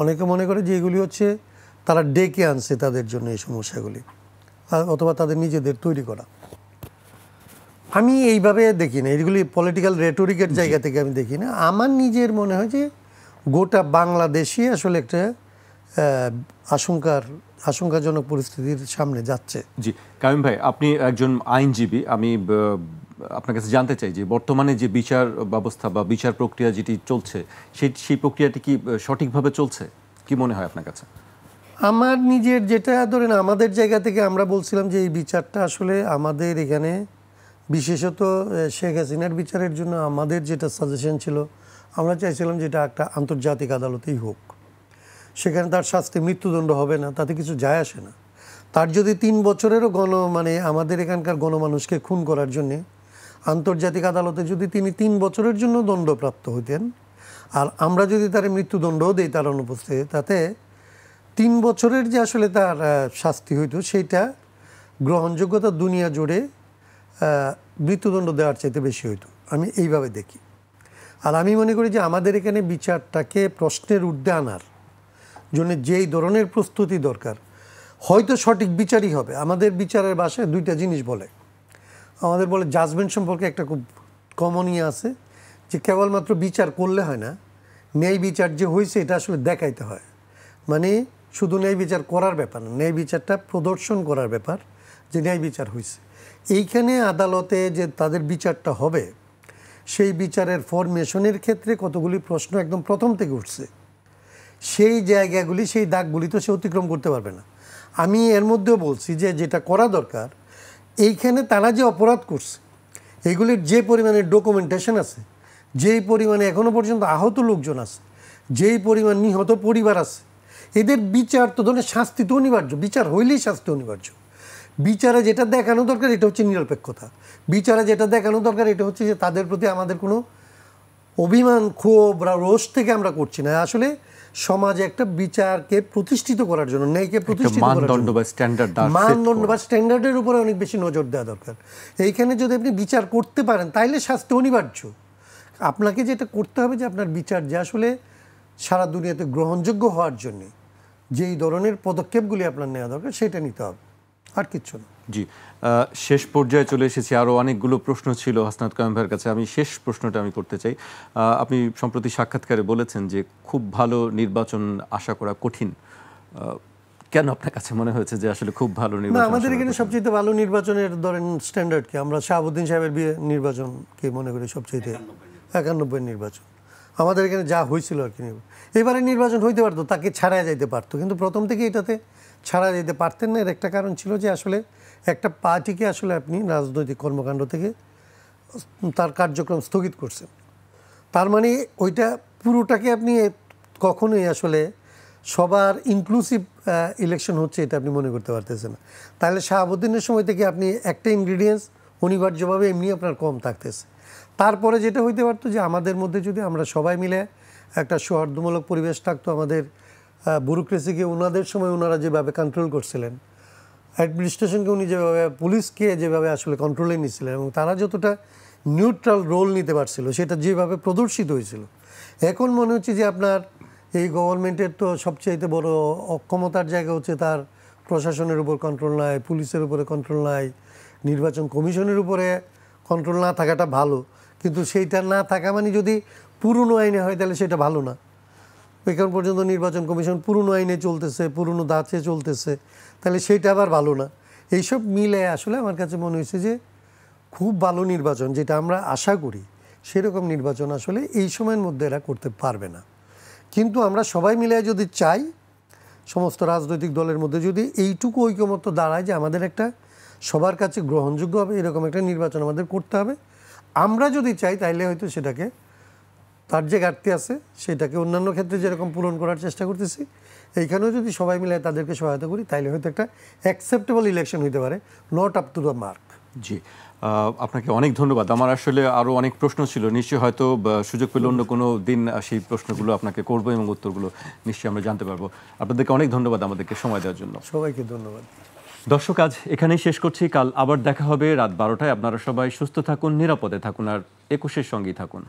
অনেকে মনে করে যে এগুলি হচ্ছে তারা ডেকে আনছে তাদের জন্য এই সমস্যাগুলি, অথবা তাদের নিজেদের তৈরি করা। আমি এইভাবে দেখি না, এগুলি পলিটিক্যাল রেটরিকের জায়গা থেকে আমি দেখি না। আমার নিজের মনে হয় যে গোটা বাংলাদেশই আসলে একটা আশঙ্কার আশঙ্কাজনক পরিস্থিতির সামনে যাচ্ছে। জি, কাইম ভাই, আপনি একজন আইনজীবী। আমি আপনার কাছে জানতে চাই যে বর্তমানে যে বিচার ব্যবস্থা বা বিচার প্রক্রিয়া যেটি চলছে, সেই প্রক্রিয়াটি কি সঠিকভাবে চলছে? কি মনে হয় আপনার কাছে? আমার নিজের যেটা ধরেন আমাদের জায়গা থেকে আমরা বলছিলাম যে এই বিচারটা আসলে আমাদের এখানে বিশেষত শেখ হাসিনার বিচারের জন্য আমাদের যেটা সাজেশন ছিল, আমরা চাইছিলাম যেটা একটা আন্তর্জাতিক আদালতেই হোক। সেখানে তার শাস্তি মৃত্যুদণ্ড হবে না, তাতে কিছু যায় আসে না। তার যদি 3 বছরেরও আমাদের এখানকার গণমানুষকে খুন করার জন্যে আন্তর্জাতিক আদালতে যদি তিনি 3 বছরের জন্য দণ্ডপ্রাপ্ত হইতেন, আর আমরা যদি তার মৃত্যুদণ্ডও দিই তার অনুপস্থিতি, তাতে 3 বছরের যে আসলে তার শাস্তি হইতো সেইটা গ্রহণযোগ্যতা দুনিয়া জুড়ে মৃত্যুদণ্ড দেওয়ার চাইতে বেশি হইতো। আমি এইভাবে দেখি। আর আমি মনে করি যে আমাদের এখানে বিচারটাকে প্রশ্নের ঊর্ধ্বে আনার জন্য যেই ধরনের প্রস্তুতি দরকার, হয়তো সঠিক বিচারই হবে। আমাদের বিচারের ভাষায় 2টা জিনিস বলে। আমাদের বলে জাজমেন্ট সম্পর্কে একটা খুব কমনই আছে যে কেবলমাত্র বিচার করলে হয় না, ন্যায় বিচার যে হয়েছে এটা আসলে দেখাইতে হয়। মানে শুধু ন্যায় বিচার করার ব্যাপার না, ন্যায় বিচারটা প্রদর্শন করার ব্যাপার যে ন্যায় বিচার হয়েছে। এইখানে আদালতে যে তাদের বিচারটা হবে, সেই বিচারের ফরমেশনের ক্ষেত্রে কতগুলি প্রশ্ন একদম প্রথম থেকে উঠছে, সেই জায়গাগুলি, সেই দাগগুলি তো সে অতিক্রম করতে পারবে না। আমি এর মধ্যেও বলছি যে যেটা করা দরকার, এইখানে তারা যে অপরাধ করছে এগুলির যে পরিমাণে ডকুমেন্টেশন আছে, যেই পরিমাণে এখনও পর্যন্ত আহত লোকজন আছে, যেই পরিমাণ নিহত পরিবার আছে, এদের বিচার তো ধরনের শাস্তি তো অনিবার্য, বিচার হইলেই শাস্তি অনিবার্য। বিচারে যেটা দেখানো দরকার এটা হচ্ছে নিরপেক্ষতা। বিচারে যেটা দেখানো দরকার এটা হচ্ছে যে তাদের প্রতি আমাদের কোনো অভিমান, ক্ষোভ বা রোষ থেকে আমরা করছি না। আসলে সমাজে একটা বিচারকে প্রতিষ্ঠিত করার জন্য, ন্যায়কে প্রতিষ্ঠিত করার জন্য মানদণ্ড বা স্ট্যান্ডার্ডের উপরে অনেক বেশি নজর দেওয়া দরকার। এইখানে যদি আপনি বিচার করতে পারেন তাইলে শাস্তি অনিবার্য। আপনাকে যেটা করতে হবে যে আপনার বিচার যে আসলে সারা দুনিয়াতে গ্রহণযোগ্য হওয়ার জন্যে যেই ধরনের পদক্ষেপগুলি আপনার নেওয়া দরকার সেটা নিতে হবে, আর কিচ্ছু না। জি, শেষ পর্যায়ে চলে এসেছি। আরও অনেকগুলো প্রশ্ন ছিল হাসনাত কাইম ভাইয়ের কাছে। আমি শেষ প্রশ্নটা আমি করতে চাই। আপনি সম্প্রতি সাক্ষাৎকারে বলেছেন যে খুব ভালো নির্বাচন আশা করা কঠিন। কেন আপনার কাছে মনে হয়েছে যে আসলে খুব ভালো না, নির্বাচন? আমাদের এখানে সবচেয়ে ভালো নির্বাচনের ধরেন স্ট্যান্ডার্ড কি, আমরা শাহাবুদ্দিন সাহেবের নির্বাচনকে মনে করি সবচেয়ে 91 নির্বাচন। আমাদের এখানে যা হয়েছিল আর কি, এবারে নির্বাচন হইতে পারতো, তাকে ছাড়া যাইতে পারতো, কিন্তু প্রথম থেকে এটাতে ছাড়া যেতে পারতেন না। এর একটা কারণ ছিল যে আসলে একটা পার্টিকে আসলে আপনি রাজনৈতিক কর্মকাণ্ড থেকে তার কার্যক্রম স্থগিত করছেন। তার মানে ওইটা পুরোটাকে আপনি কখনোই আসলে সবার ইনক্লুসিভ ইলেকশন হচ্ছে এটা আপনি মনে করতে পারতেছেন না। তাহলে শাহাবুদ্দিনের সময় থেকে আপনি একটা ইনগ্রিডিয়েন্টস অনিবার্যভাবে এমনি আপনার কম থাকতেছে। তারপরে যেটা হইতে পারতো যে আমাদের মধ্যে যদি আমরা সবাই মিলে একটা সৌহার্দ্যমূলক পরিবেশ থাকতো, আমাদের ব্যুরোক্রেসিকে ওনাদের সময় ওনারা যেভাবে কন্ট্রোল করছিলেন, অ্যাডমিনিস্ট্রেশনকে উনি যেভাবে, পুলিশকে যেভাবে আসলে কন্ট্রোলে নিয়েছিলেন এবং তারা যতটা নিউট্রাল রোল নিতে পারছিল সেটা যেভাবে প্রদর্শিত হয়েছিল। এখন মনে হচ্ছে যে আপনার এই গভর্নমেন্টের তো সবচাইতে বড় অক্ষমতার জায়গা হচ্ছে তার প্রশাসনের উপর কন্ট্রোল নাই, পুলিশের উপরে কন্ট্রোল নাই, নির্বাচন কমিশনের উপরে কন্ট্রোল না থাকাটা ভালো, কিন্তু সেইটা না থাকা মানে যদি পুরনো আইনে হয় তাহলে সেটা ভালো না। এখন পর্যন্ত নির্বাচন কমিশন পুরনো আইনে চলতেছে, পুরনো ধাঁচে চলতেছে, তাহলে সেইটা আবার ভালো না। এইসব মিলে আসলে আমার কাছে মনে হয়েছে যে খুব ভালো নির্বাচন যেটা আমরা আশা করি সেরকম নির্বাচন আসলে এই সময়ের মধ্যে এরা করতে পারবে না। কিন্তু আমরা সবাই মিলে যদি চাই, সমস্ত রাজনৈতিক দলের মধ্যে যদি এইটুকু ঐকমত্য দাঁড়ায় যে আমাদের একটা সবার কাছে গ্রহণযোগ্য হবে এরকম একটা নির্বাচন আমাদের করতে হবে, আমরা যদি চাই তাইলে হয়তো সেটাকে, তার যে ঘাটতি আছে সেটাকে অন্যান্য ক্ষেত্রে যেরকম পূরণ করার চেষ্টা করতেছি, এইখানেও যদি সবাই মিলে তাদেরকে সহায়তা করি তাইলে হয়তো একটা অ্যাকসেপ্টেবল ইলেকশন হতে পারে, not up to the mark. জি, আপনাকে অনেক ধন্যবাদ। আমার আসলে আরও অনেক প্রশ্ন ছিল, নিশ্চয়ই হয়তো সুযোগ পেলে অন্য কোনো দিন সেই প্রশ্নগুলো আপনাকে করবো এবং উত্তরগুলো নিশ্চয়ই আমরা জানতে পারবো। আপনাদেরকে অনেক ধন্যবাদ আমাদেরকে সময় দেওয়ার জন্য। সবাইকে ধন্যবাদ। দর্শক, আজ এখানেই শেষ করছি। কাল আবার দেখা হবে রাত 12টায়। আপনারা সবাই সুস্থ থাকুন, নিরাপদে থাকুন আর 21-এর সঙ্গেই থাকুন।